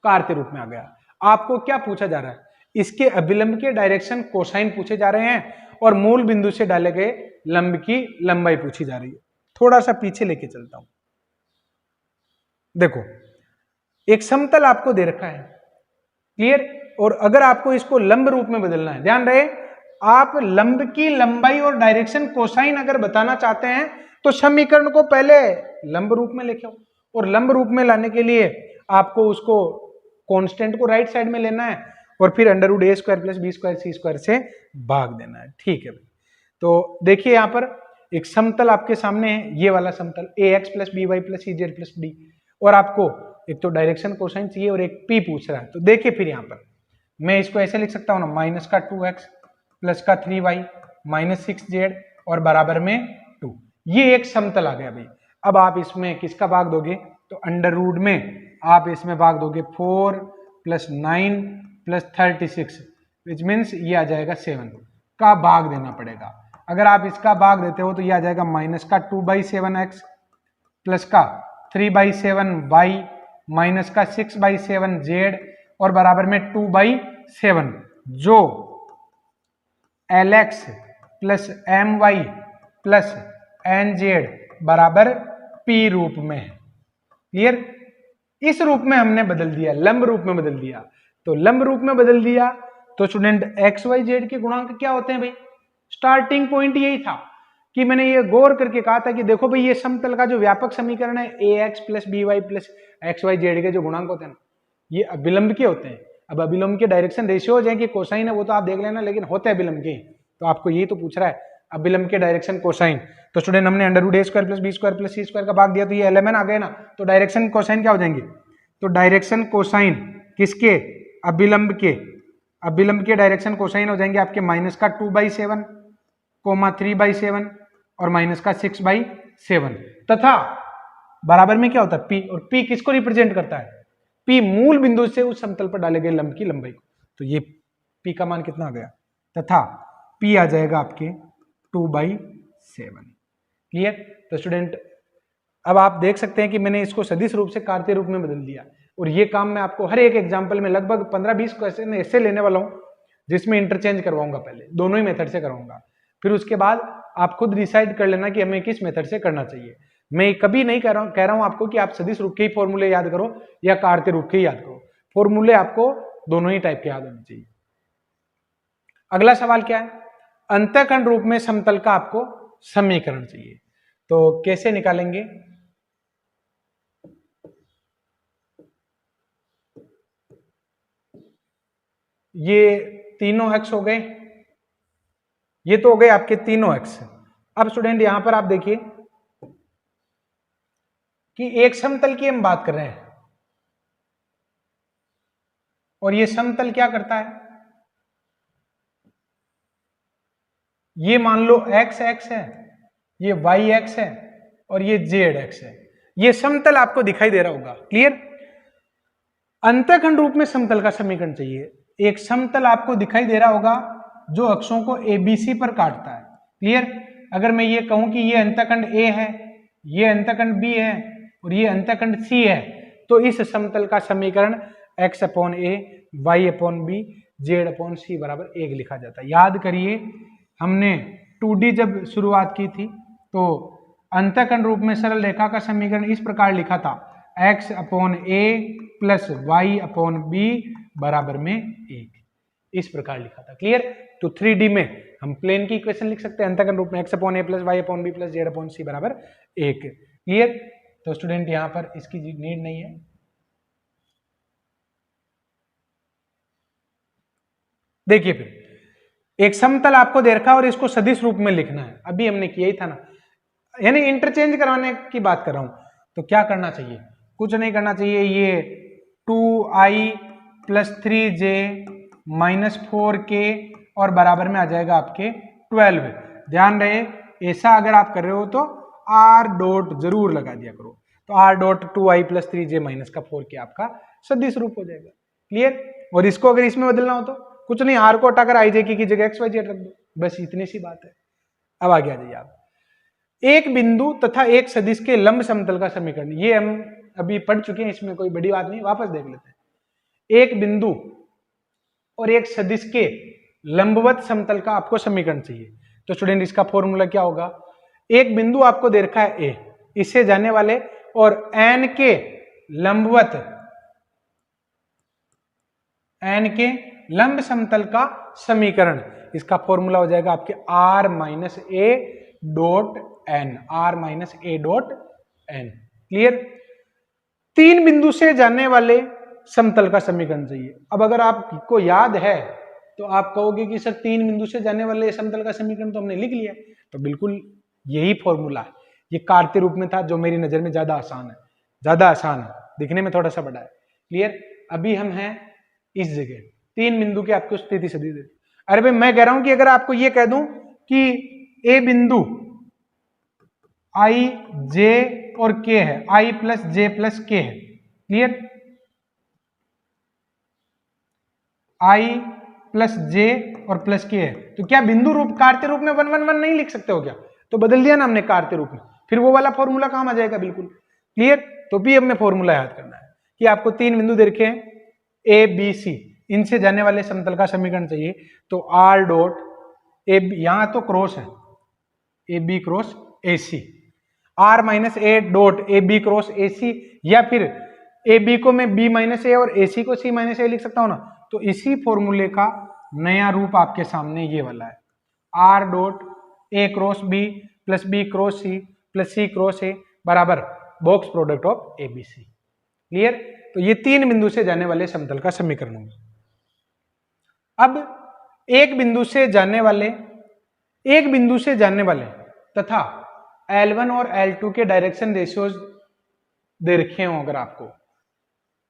कार्तीय रूप में आ गया। आपको क्या पूछा जा रहा है, इसके अभिलंब के डायरेक्शन कोसाइन पूछे जा रहे हैं और मूल बिंदु से डाले गए लंब की लंबाई पूछी जा रही है। थोड़ा सा पीछे लेके चलता हूं। देखो एक समतल आपको दे रखा है, क्लियर। और अगर आपको इसको लंब रूप में बदलना है, ध्यान रहे आप लंब की लंबाई और डायरेक्शन कोसाइन अगर बताना चाहते हैं तो समीकरण को पहले लंब रूप में लिखो, और लंब रूप में लाने के लिए आपको उसको कांस्टेंट को राइट साइड में लेना है और फिर under root A square plus B square C square से भाग देना है। ठीक है भाई। तो देखिए यहां पर एक समतल आपके सामने है, ये वाला समतल A X plus B Y plus C Z plus D, और आपको एक तो डायरेक्शन कोसाइन चाहिए और एक पी पूछ रहा है। तो देखिए फिर यहां पर मैं इसको ऐसे लिख सकता हूं ना, माइनस का 2x प्लस का 3y माइनस 6z और बराबर में 2। ये एक समतल आ गया भाई। अब आप इसमें किसका भाग दोगे, तो अंडर रूट में आप इसमें भाग दोगे 4 प्लस 9 प्लस 36 विच मीन्स ये आ जाएगा 7 का भाग देना पड़ेगा। अगर आप इसका भाग देते हो तो ये आ जाएगा माइनस का 2/7x प्लस का 3/7y माइनस का 6/7z और बराबर में 2/7, जो Lx plus My plus Nz बराबर P रूप में है। क्लियर। इस रूप में हमने बदल दिया, लंब रूप में बदल दिया। तो लंब रूप में बदल दिया तो स्टूडेंट एक्स वाई जेड के गुणांक क्या होते हैं भाई, स्टार्टिंग पॉइंट यही था कि मैंने ये गौर करके कहा था कि देखो भाई ये समतल का जो व्यापक समीकरण है A X plus B Y plus X Y Z के जो गुणांक होते हैं ना, ये अभिलंब के होते हैं। अब अभिलंब के डायरेक्शन रेशियोज हैं कि कोसाइन है वो तो आप देख लेना, लेकिन होते हैं अभिलंब के। तो आपको यही तो पूछ रहा है अभिलंब के डायरेक्शन कोसाइन। तो स्टूडेंट हमने under root A square plus B square plus C square का भाग दिया, तो ये एलएमएन आ गए ना। तो डायरेक्शन कोसाइन क्या हो जाएंगे, तो डायरेक्शन कोसाइन किसके, अभिलंब के, अभिलंब के डायरेक्शन कोसाइन हो जाएंगे आपके माइनस का 2/7 कोमा 3/7 और माइनस का 6/7 तथा बराबर में क्या होता है P, और P किसको रिप्रेजेंट करता है, P मूल बिंदु से उस समतल पर डाले गए लंब की लंबाई को। तो ये P का मान कितना आ गया, तथा P आ जाएगा आपके 2/7। क्लियर। तो स्टूडेंट अब आप देख सकते हैं कि मैंने इसको सदिश रूप से कार्तीय रूप में बदल दिया, और ये काम मैं आपको हर एक एग्जाम्पल में लगभग 15-20 क्वेश्चन ऐसे लेने वाला हूं जिसमें इंटरचेंज करवाऊंगा, पहले दोनों ही मेथड से करवाऊंगा, फिर उसके बाद आप खुद डिसाइड कर लेना कि हमें किस मेथड से करना चाहिए। मैं कभी नहीं कह रहा हूं आपको कि आप सदिश रूप के ही फॉर्मूले याद करो या कार्तीय रूप के ही याद करो, फॉर्मूले आपको दोनों ही टाइप के याद होने चाहिए। अगला सवाल क्या है, अंतःखंड रूप में समतल का आपको समीकरण चाहिए, तो कैसे निकालेंगे। ये तीनों x हो गए, ये तो हो गए आपके तीनों x। अब स्टूडेंट यहां पर आप देखिए कि एक समतल की हम बात कर रहे हैं, और ये समतल क्या करता है, ये मान लो x x है, ये y x है और ये z x है। ये समतल आपको दिखाई दे रहा होगा। क्लियर। अंतःखंड रूप में समतल का समीकरण चाहिए। एक समतल आपको दिखाई दे रहा होगा जो अक्षों को ABC पर काटता है। क्लियर। अगर मैं ये कहूं कि ये अंतःखंड A है, ये अंतःखंड B है और ये अंतःखंड C है, तो इस समतल का समीकरण x/a y/b z/c बराबर 1 लिखा जाता है। याद करिए हमने 2D जब शुरुआत की थी तो अंतःखंड रूप में सरल रेखा का समीकरण इस प्रकार लिखा था x/a प्लस y/b बराबर में 1, इस प्रकार लिखा था। क्लियर? तो 3D में हम प्लेन की इक्वेशन लिख सकते हैं अंतःकरण रूप में x upon a plus Y upon B plus Z upon C बराबर 1। क्लियर? तो स्टूडेंट यहां पर इसकी नीड नहीं है। देखिए फिर एक समतल आपको दे रखा है और इसको सदिश रूप में लिखना है, अभी हमने किया ही था ना, यानी इंटरचेंज करवाने की बात कर रहा हूं। तो क्या करना चाहिए? कुछ नहीं करना चाहिए, ये 2i plus 3j minus 4k और बराबर में आ जाएगा आपके 12। ध्यान रहे ऐसा अगर आप कर रहे हो तो r डॉट जरूर लगा दिया करो। तो r dot 2i plus 3j minus का 4k आपका सदिश रूप हो जाएगा। क्लियर? और इसको अगर इसमें बदलना हो तो कुछ नहीं, r को हटाकर i j की जगह x y z रख दो, बस इतनी सी बात है। अब आगे आ जाइए आप। एक बिंदु तथा एक सदिश के लंब समतल का समीकरण, ये हम अभी पढ़ चुके हैं, इसमें कोई बड़ी बात नहीं, वापस देख लेते हैं। एक बिंदु और एक सदिश के लंबवत समतल का आपको समीकरण चाहिए। तो स्टूडेंट इसका फॉर्मूला क्या होगा? एक बिंदु आपको दे रखा है A, इससे जाने वाले और n के लंबवत, n के लंब समतल का समीकरण, इसका फॉर्मूला हो जाएगा आपके r minus A dot N, r minus A dot N. Clear? तीन बिंदु से जाने वाले समतल का समीकरण चाहिए। अब अगर आपको याद है तो आप कहोगे कि सर तीन बिंदु से जाने वाले समतल का समीकरण तो हमने लिख लिया, तो बिल्कुल यही फॉर्मूला है। ये कार्तीय रूप में था जो मेरी नजर में ज्यादा आसान है, दिखने में थोड़ा सा बड़ा है। क्लियर? अभी हम हैं इस जगह, तीन बिंदु के आपको स्थिति सदिश देती। अरे भाई मैं कह रहा हूं कि अगर आपको ये कह दूं कि ए बिंदु आई जे और के है, आई प्लस जे प्लस के है। क्लियर? आई प्लस जे और प्लस के है, तो क्या बिंदु रूप कार्तीय रूप में 1 1 1 नहीं लिख सकते हो क्या? तो बदल दिया ना हमने कार्तीय रूप में, फिर वो वाला फॉर्मूला काम आ जाएगा बिल्कुल। क्लियर? तो भी हमें फॉर्मूला याद करना है कि आपको तीन बिंदु दे रखे हैं ए बी सी, इनसे जाने वाले समतल का समीकरण चाहिए। तो आर डॉट ए, यहां तो क्रॉस है, A B cross A C, R minus A dot A B cross A C, या फिर ए बी को मैं बी माइनस ए और ए सी को सी माइनस ए लिख सकता हूं ना। तो इसी फॉर्मूले का नया रूप आपके सामने ये वाला है, R dot A cross B plus B cross C plus C cross A बराबर box product of A B C. Clear? तो ये तीन बिंदु से जाने वाले समतल का समीकरण होगा। अब एक बिंदु से जाने वाले तथा L1 और L2 के डायरेक्शन रेशियोज दे रखे हो अगर आपको,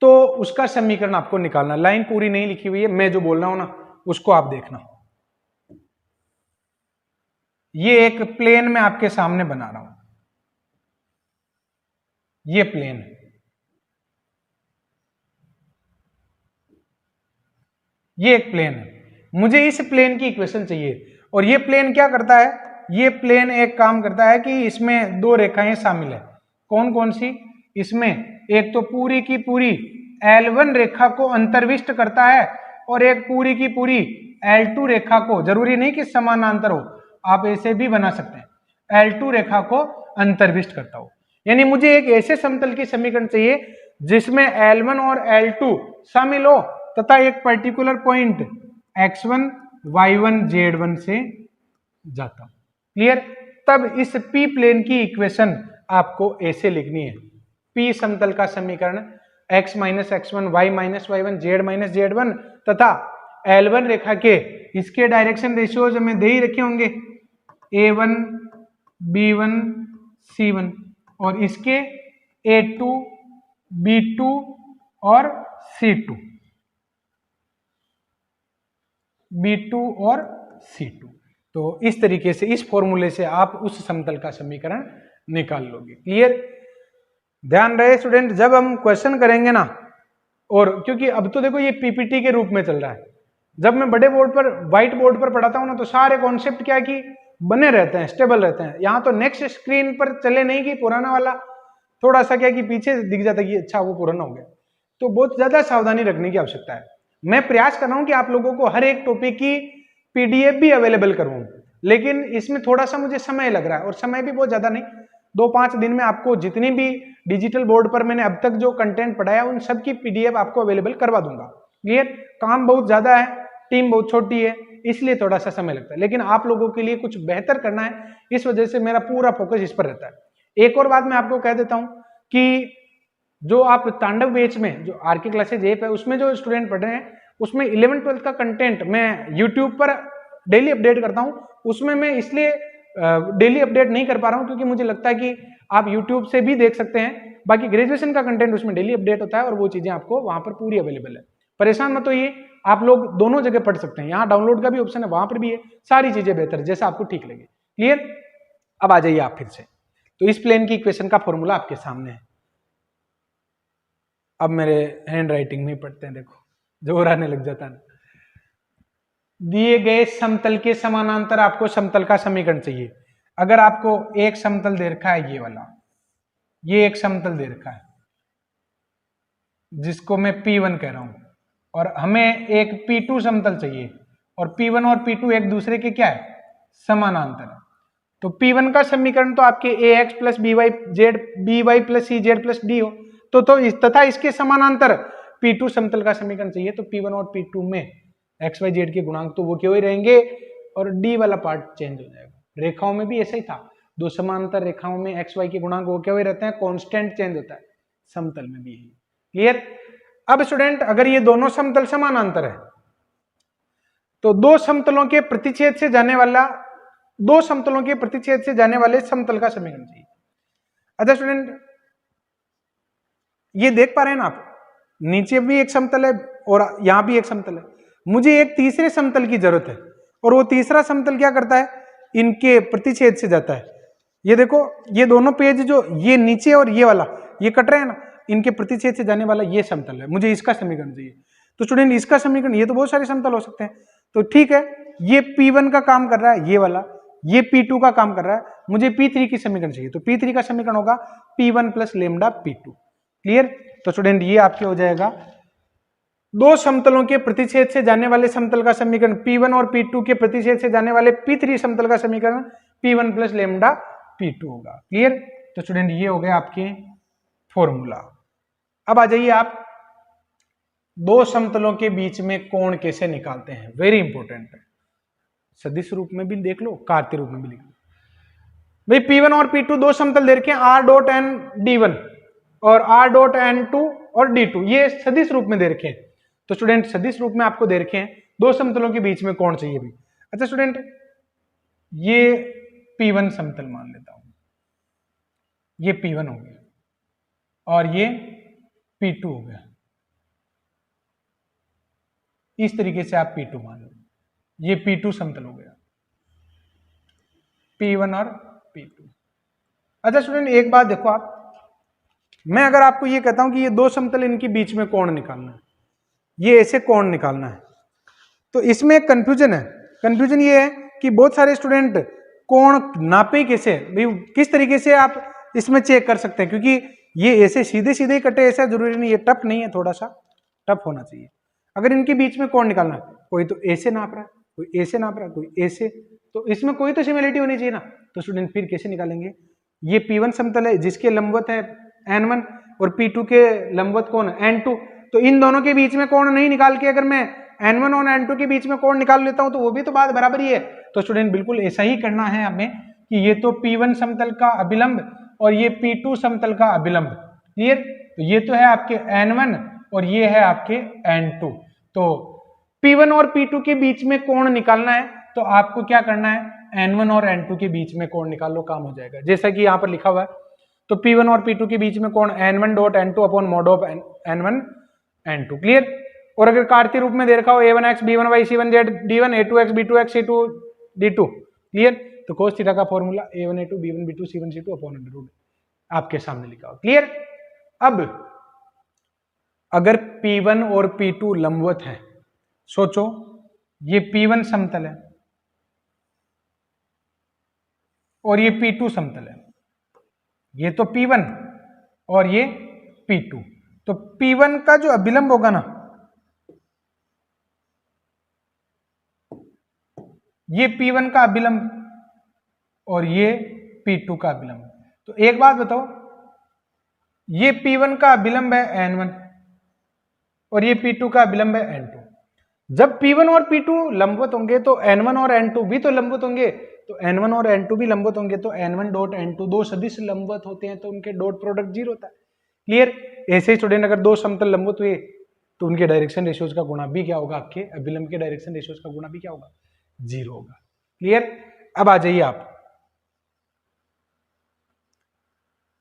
तो उसका समीकरण आपको निकालना। लाइन पूरी नहीं लिखी हुई है, मैं जो बोल रहा हूं ना उसको आप देखना। ये एक प्लेन में आपके सामने बना रहा हूं, ये प्लेन है, ये एक प्लेन है, मुझे इस प्लेन की इक्वेशन चाहिए। और ये प्लेन क्या करता है? ये प्लेन एक काम करता है कि इसमें दो रेखाएं शामिल है। कौन कौन सी? इसमें एक तो पूरी की पूरी L1 रेखा को अंतर्विष्ट करता है और एक पूरी की पूरी L2 रेखा को, जरूरी नहीं कि समानांतर हो, आप ऐसे भी बना सकते हैं, L2 रेखा को अंतर्विष्ट करता हो। यानी मुझे एक ऐसे समतल की समीकरण चाहिए जिसमें L1 और L2 शामिल हो तथा एक particular point x1 y1 z1 से जाता हूं। क्लियर? तब इस P प्लेन की इक्वेशन आपको ऐसे लिखनी है, P समतल का समीकरण x minus x1 y minus y1 z minus z1 तथा L1 रेखा के इसके डायरेक्शन रेशियोज हमें दे ही रखे होंगे, A1 B1 C1 और इसके A2 B2 और C2, B2 और C2। तो इस तरीके से, इस फॉर्मूले से आप उस समतल का समीकरण निकाल लोगे। क्लियर? ध्यान रहे स्टूडेंट, जब हम क्वेश्चन करेंगे ना, और क्योंकि अब तो देखो ये पीपीटी के रूप में चल रहा है, जब मैं बड़े बोर्ड पर, व्हाइट बोर्ड पर पढ़ाता हूं ना, तो सारे कॉन्सेप्ट क्या कि बने रहते हैं, स्टेबल रहते हैं। यहाँ तो नेक्स्ट स्क्रीन पर चले नहीं कि पुराना वाला थोड़ा सा क्या कि पीछे दिख जाता है कि अच्छा वो पुराना हो गया। तो बहुत ज्यादा सावधानी रखने की आवश्यकता है। मैं प्रयास कर रहा हूं कि आप लोगों को हर एक टॉपिक की पीडीएफ भी अवेलेबल करूं, लेकिन इसमें थोड़ा सा मुझे समय लग रहा है, और समय भी बहुत ज्यादा नहीं, 2-5 दिन में आपको जितनी भी डिजिटल बोर्ड पर मैंने अब तक जो कंटेंट पढ़ाया उन सब की पीडीएफ आपको अवेलेबल करवा दूंगा। क्लियर, काम बहुत ज्यादा है, टीम बहुत छोटी है, इसलिए थोड़ा सा समय लगता है, लेकिन आप लोगों के लिए कुछ बेहतर करना है, इस वजह से मेरा पूरा फोकस इस पर रहता है। एक और बात मैं आपको कह देता हूं कि जो आप तांडव बैच में जो आरके क्लासेज ऐप है उसमें जो स्टूडेंट पढ़ रहे हैं उसमें 11th-12th का कंटेंट मैं यूट्यूब पर डेली अपडेट करता हूं। उसमें मैं इसलिए डेली अपडेट नहीं कर पा रहा हूं क्योंकि मुझे लगता है कि आप यूट्यूब से भी देख सकते हैं, बाकी ग्रेजुएशन का कंटेंट उसमें डेली अपडेट होता है और वो चीजें आपको वहां पर पूरी अवेलेबल है। परेशान मत होइए, आप लोग दोनों जगह पढ़ सकते हैं, यहाँ डाउनलोड का भी ऑप्शन है, वहां पर भी है, सारी चीजें बेहतर जैसा आपको ठीक लगे। क्लियर, अब आ जाइए आप फिर से, तो इस प्लेन की इक्वेशन का फॉर्मूला आपके सामने है। अब मेरे हैंड राइटिंग में पढ़ते हैं, देखो जोर आने लग जाता है। दिए गए समतल के समानांतर आपको समतल का समीकरण चाहिए। अगर आपको एक समतल दे रखा है ये वाला, ये एक समतल दे रखा है जिसको मैं P1 कह रहा हूं, और हमें एक P2 समतल चाहिए, और P1 और P2 एक दूसरे के क्या है, समानांतर है। तो P1 का समीकरण तो आपके ax plus by plus cz plus d हो, तो तथा इसके समानांतर P2 समतल का समीकरण चाहिए। तो P1 और P2 में x y z के गुणांक तो वो क्यों ही रहेंगे, और d वाला पार्ट चेंज हो जाएगा। रेखाओं में भी ऐसा ही था, दो समांतर रेखाओं में x y के गुणांक वो क्या हुए रहते हैं, कांस्टेंट चेंज होता है, समतल में भी यही। क्लियर। अब स्टूडेंट अगर ये दोनों समतल समानांतर है तो दो समतलों के प्रतिच्छेद से जाने वाले समतल का समीकरण चाहिए। अच्छा स्टूडेंट, ये देख पा रहे हैं ना आप, नीचे भी एक समतल है और यहां भी एक समतल है, मुझे एक तीसरे समतल की जरूरत है, और वो तीसरा समतल क्या करता है, इनके प्रतिच्छेद से जाता है। ये देखो, ये दोनों पेज जो ये नीचे और ये वाला ये कट रहे हैं ना, इनके प्रतिच्छेद से जाने वाला ये समतल है, मुझे इसका समीकरण चाहिए। तो स्टूडेंट इसका समीकरण, ये तो बहुत सारे समतल हो सकते हैं, तो ठीक है, ये P1 का काम कर रहा है ये वाला, ये P2 का काम कर रहा है, मुझे P3 की समीकरण चाहिए। तो P3 का समीकरण होगा P1 plus lambda P2। Clear. तो स्टूडेंट ये आपके हो जाएगा दो समतलों के प्रतिच्छेद से जाने वाले समतल का समीकरण P1 और P2 के प्रतिच्छेद से जाने वाले P3 समतल का समीकरण P1 प्लस लेमडा P2 होगा। क्लियर। तो स्टूडेंट ये हो गया आपके फॉर्मूला। अब आ जाइए आप, दो समतलों के बीच में कोण कैसे निकालते हैं, वेरी इंपॉर्टेंट है। सदिश रूप में भी देख लो, कार्तीय रूप में भी लिख लो। भाई P1 और P2 दो समतल दे रखे हैं, R डॉट एन D1 और R डॉट N2 और D2, ये सदिश रूप में दे रखे हैं। तो स्टूडेंट सदिश रूप में आपको दे रखे हैं, दो समतलों के बीच में कोण चाहिए भी। अच्छा स्टूडेंट, ये P1 समतल मान लेता हूं, ये P1 हो गया और ये P2 हो गया, इस तरीके से आप P2 मान लो, ये P2 समतल हो गया, P1 और P2। अच्छा स्टूडेंट एक बात देखो आप, मैं अगर आपको ये कहता हूं कि ये दो समतल, इनके बीच में कोण निकालना है, ये ऐसे कोण निकालना है, तो इसमें एक कंफ्यूजन है। कंफ्यूजन ये है कि बहुत सारे स्टूडेंट कोण नापे कैसे, भाई किस तरीके से आप इसमें चेक कर सकते हैं, क्योंकि ये ऐसे सीधे सीधे ही कटे, ऐसा जरूरी नहीं, ये टफ नहीं है, थोड़ा सा टफ होना चाहिए। अगर इनके बीच में कोण निकालना है, कोई तो ऐसे नाप रहा है, कोई ऐसे नाप रहा है, कोई ऐसे, तो इसमें कोई तो सिमिलरिटी होनी चाहिए ना। तो स्टूडेंट फिर कैसे निकालेंगे, ये P1 समतल है जिसके लंबवत है N1 और P2 के लंबवत कोण N2, तो इन दोनों के बीच में कोण नहीं निकाल के अगर मैं N1 और N2 के बीच में कोण निकाल लेता हूं तो वो भी तो बात बराबर ही है। तो स्टूडेंट बिल्कुल ऐसा ही करना है हमें कि ये तो P1 समतल का अभिलंब और ये P2 समतल का अभिलंब। क्लियर। तो ये तो है आपके N1 और ये है आपके N2, तो P1 और P2 के बीच में कोण निकालना है, तो आपको क्या करना है, N1 और N2 के बीच में कोण निकाल लो, काम हो जाएगा। जैसा कि यहाँ पर लिखा हुआ है, तो P1 और P2 के बीच में कोण N1 dot N2 upon mod of N1 N2। Clear. और अगर कार्तीय रूप में दे रखा हो A1x B1y C1z D1 A2x B2x C2 D2, clear, तो cos थीटा का formula A1 A2 B1 B2 C1 C2 upon under root आपके सामने लिखा हो। क्लियर। अब अगर P1 और P2 लंबवत है, सोचो ये P1 समतल है और ये P2 समतल है, ये तो P1 और ये P2, तो P1 का जो अभिलंब होगा ना, ये P1 का अभिलंब और ये P2 का अभिलंब। तो एक बात बताओ, ये P1 का अभिलंब है N1 और ये P2 का अभिलंब है N2। जब P1 और P2 लंबवत होंगे तो N1 और N2 भी तो लंबवत होंगे, तो N1 और N2 भी लंबवत होंगे, तो N1 डॉट N2 दो सदिश लंबवत होते हैं तो उनके डॉट प्रोडक्ट 0 होता है। क्लियर। ऐसे ही स्टूडेंट अगर दो समतल लंबवत हुए तो उनके डायरेक्शन रेशियोज का गुणा भी क्या होगा, आपके अभिलंब के डायरेक्शन रेशियोज का गुणा भी क्या होगा, 0 होगा। क्लियर। अब आ जाइए आप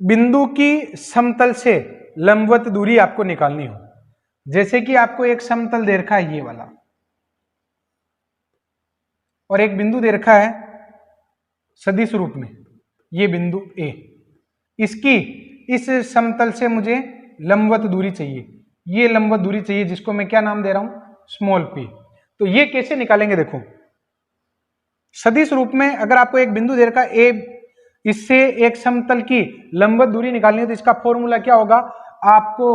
बिंदु की समतल से लंबवत दूरी आपको निकालनी हो। जैसे कि आपको एक समतल दे रखा है ये वाला, और एक बिंदु दे रखा है सदिश रूप में, ये बिंदु ए। इसकी इस समतल से मुझे लंबवत दूरी चाहिए, ये लंबवत दूरी चाहिए जिसको मैं क्या नाम दे रहा हूं, स्मॉल पी। तो ये कैसे निकालेंगे, देखो सदिश रूप में अगर आपको एक बिंदु दे रखा है ए, इससे एक समतल की लंबवत दूरी निकालनी है तो इसका फॉर्मूला क्या होगा, आपको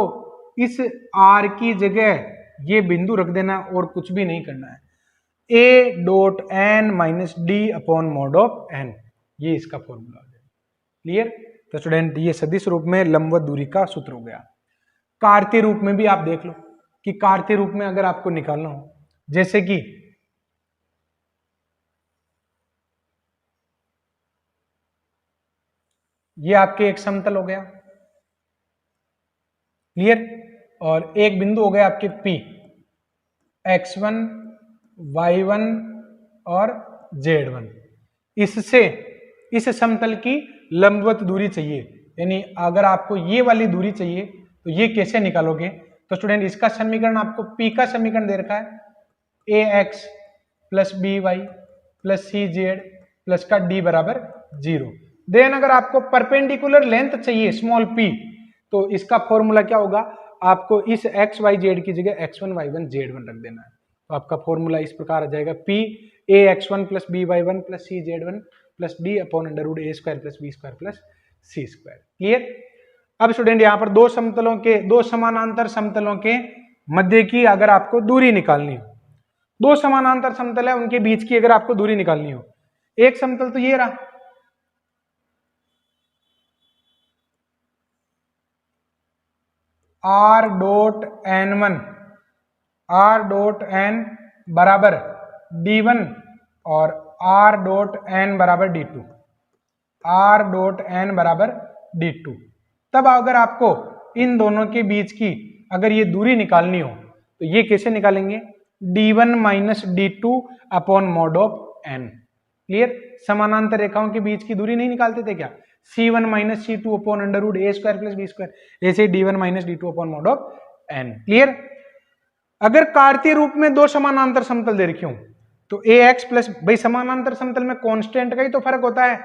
इस आर की जगह ये बिंदु रख देना और कुछ भी नहीं करना है, A dot N minus D upon mod of N, ये इसका फॉर्मूला हो जाएगा। क्लियर। तो स्टूडेंट ये सदिश रूप में लंबवत दूरी का सूत्र हो गया। कार्तीय रूप में भी आप देख लो कि कार्तीय रूप में अगर आपको निकालना हो, जैसे कि ये आपके एक समतल हो गया, क्लियर, और एक बिंदु हो गया आपके P, x1 y1 और z1। इससे इस समतल की लंबवत दूरी चाहिए, यानी अगर आपको ये वाली दूरी चाहिए तो ये कैसे निकालोगे, तो स्टूडेंट इसका समीकरण आपको P का समीकरण दे रखा है ax plus B Y plus C Z plus का d बराबर 0। देन अगर आपको परपेंडिकुलर लेंथ चाहिए स्मॉल p, तो इसका फॉर्मूला क्या होगा, आपको इस एक्स वाई जेड की जगह x1 y1 z1 रख देना है। तो आपका फॉर्मूला इस प्रकार आ जाएगा p a x1 plus B वाई1 प्लस सी जेड1 plus D upon under root A square plus B square plus C square. Clear. अब स्टूडेंट यहाँ पर दो समतलों के, दो समानांतर समतलों के मध्य की अगर आपको दूरी निकालनी हो, दो समानांतर समतल है उनके बीच की अगर आपको दूरी निकालनी हो, एक समतल तो ये रहा, R dot N one, R dot N बराबर d1 और आर डॉट एन बराबर d2, आर डॉट एन बराबर d2। तब अगर आपको इन दोनों के बीच की अगर ये दूरी निकालनी हो तो ये कैसे निकालेंगे, d1 minus d2 upon mod of n। Clear. समानांतर रेखाओं के बीच की दूरी नहीं निकालते थे क्या, c1 minus c2 upon under root A square plus B square, ऐसे d1 minus d2 upon mod of n। Clear. अगर कार्तीय रूप में दो समानांतर समतल दे रखी हूं तो ax प्लस, भाई समानांतर समतल में कांस्टेंट का ही तो फर्क होता है,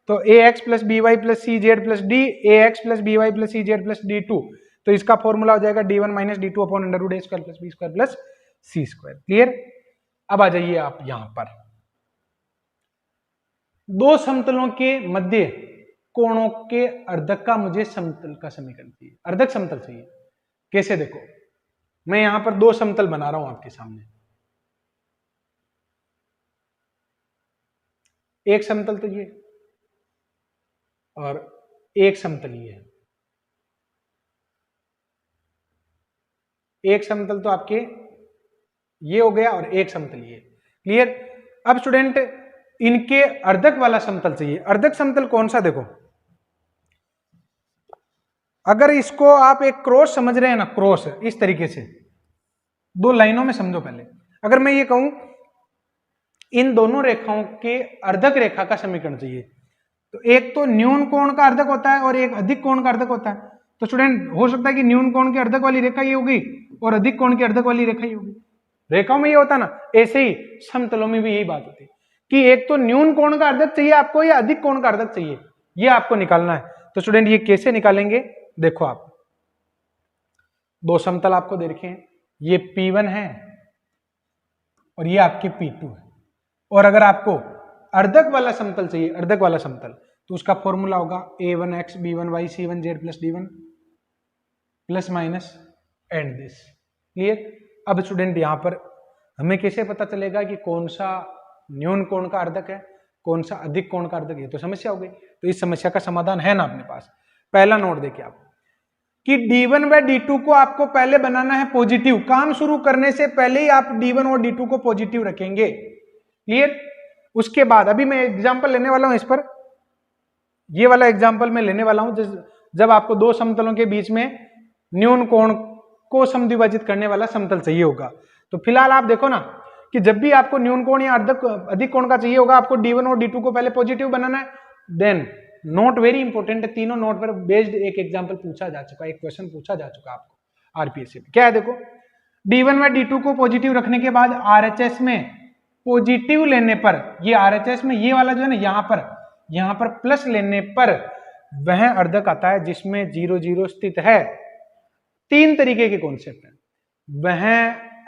तो ax plus B Y plus C Z plus D, ax plus B Y plus C Z plus d2, तो इसका फॉर्मूला हो जाएगा d1 minus d2 upon under root A square plus B square plus C square. Clear. अब आ जाइए आप यहां पर दो समतलों के मध्य कोणों के अर्धक का मुझे समतल का समीकरण चाहिए, अर्धक समतल चाहिए। कैसे, देखो मैं यहां पर दो समतल बना रहा हूं आपके सामने, एक समतल तो ये और एक समतल ये है, एक समतल तो आपके ये हो गया और एक समतल ये। क्लियर। अब स्टूडेंट इनके अर्धक वाला समतल चाहिए। अर्धक समतल कौन सा, देखो अगर इसको आप एक क्रॉस समझ रहे हैं ना, क्रॉस इस तरीके से दो लाइनों में समझो। पहले अगर मैं ये कहूं इन दोनों रेखाओं के अर्धक रेखा का समीकरण चाहिए, तो एक तो न्यून कोण का अर्धक होता है और एक अधिक कोण का अर्धक होता है। तो स्टूडेंट हो सकता है कि न्यून कोण के अर्धक वाली रेखा ये होगी और अधिक कोण की अर्धक वाली रेखा ये होगी। रेखाओं में ये होता ना, ऐसे ही समतलों में भी यही बात होती है कि एक तो न्यून कोण का अर्धक चाहिए आपको या अधिक कोण का अर्धक चाहिए, ये आपको निकालना है। तो स्टूडेंट ये कैसे निकालेंगे, देखो आप दो समतल आपको दे रखे हैं, ये P1 है और ये आपके P2 है, और अगर आपको अर्धक वाला समतल चाहिए, अर्धक वाला समतल, तो उसका फॉर्मूला होगा a1x b1y c1z plus d1 plus minus and this. Clear. अब स्टूडेंट यहां पर हमें कैसे पता चलेगा कि कौन सा न्यून कोण का अर्धक है, कौन सा अधिक कोण का अर्धक है, तो समस्या हो गई। तो इस समस्या का समाधान है ना अपने पास। पहला नोट देखिए आप, कि d1 व d2 को आपको पहले बनाना है पॉजिटिव। काम शुरू करने से पहले ही आप d1 और d2 को पॉजिटिव रखेंगे। क्लियर? उसके बाद अभी मैं एग्जांपल लेने वाला हूं इस पर, ये वाला एग्जांपल मैं लेने वाला हूं जब आपको दो समतलों के बीच में न्यून कोण को समद्विभाजित करने वाला समतल चाहिए होगा। तो फिलहाल आप देखो ना कि जब भी आपको न्यून कोण या अधिक कोण का चाहिए होगा, आपको d1 और d2 को पहले पॉजिटिव बनाना है। देन नोट वेरी इंपॉर्टेंट है, तीनों नोट पर बेस्ड एक एग्जांपल पूछा जा चुका है, एक क्वेश्चन पूछा जा चुका है आपको आरपीएससी में। क्या है देखो, d1 व d2 को पॉजिटिव रखने के बाद आरएचएस में पॉजिटिव लेने पर, ये आरएचएस में ये वाला जो है ना यहां पर प्लस लेने पर वह अर्धक आता है जिसमें 0 0 स्थित है। तीन तरीके के कॉन्सेप्ट है। वह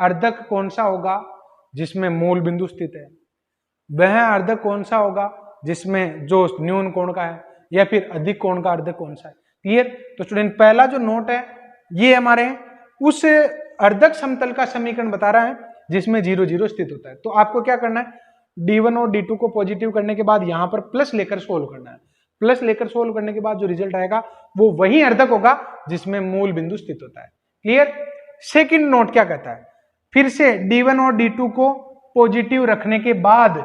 अर्धक कौन सा होगा जिसमें मूल बिंदु स्थित है, वह अर्धक कौन सा होगा जिसमें जो न्यून कोण का है, या फिर अधिक कोण का अर्धक कौन सा है। क्लियर? तो स्टूडेंट पहला जो नोट है ये हमारे उस अर्धक समतल का समीकरण बता रहा है जिसमें 0 0 स्थित होता है। तो आपको क्या करना है, d1 और d2 को पॉजिटिव करने के बाद यहां पर प्लस लेकर सोल्व करना है। प्लस लेकर सोल्व करने के बाद जो रिजल्ट आएगा वो वही अर्धक होगा जिसमें मूल बिंदु स्थित होता है। क्लियर? सेकंड नोट क्या कहता है, फिर से d1 और d2 को पॉजिटिव रखने के बाद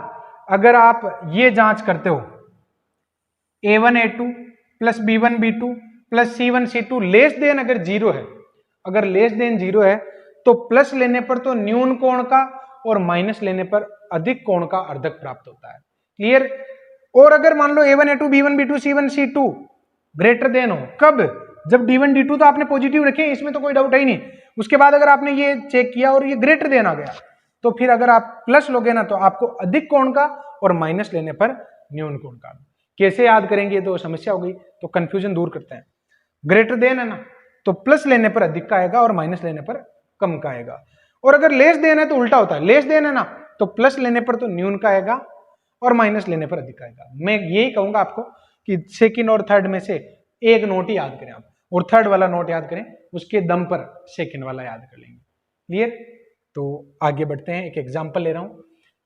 अगर आप ये जांच करते हो a1 a2 plus b1 b2 plus c1 c2 less than अगर 0 है, अगर लेस देन 0 है तो प्लस लेने पर तो न्यून कोण का और माइनस लेने पर अधिक कोण का अर्धक प्राप्त होता है। क्लियर? और अगर मान लो a1 a2 b1 b2 c1 c2 greater than हो, कब? जब d1 d2 तो आपने पॉजिटिव रखे, इसमें तो कोई डाउट है ही नहीं। उसके बाद अगर आपने ये चेक किया और ये ग्रेटर देन आ गया, तो फिर अगर आप प्लस लोगे ना तो आपको अधिक कोण का और माइनस लेने पर न्यून कोण का। कैसे याद करेंगे तो समस्या होगी, तो कंफ्यूजन दूर करते हैं। ग्रेटर देन है ना तो प्लस लेने पर अधिक का आएगा और माइनस लेने पर कम का आएगा। और अगर लेस देन है तो उल्टा होता है, लेस देन है ना तो प्लस लेने पर तो न्यून का आएगा और माइनस लेने पर अधिक आएगा। मैं यही कहूंगा आपको कि सेकंड और थर्ड में से एक नोट ही याद करें आप, और थर्ड वाला नोट याद करें, उसके दम पर सेकंड वाला याद कर लेंगे। क्लियर? तो आगे बढ़ते हैं, एक एग्जांपल ले रहा हूं।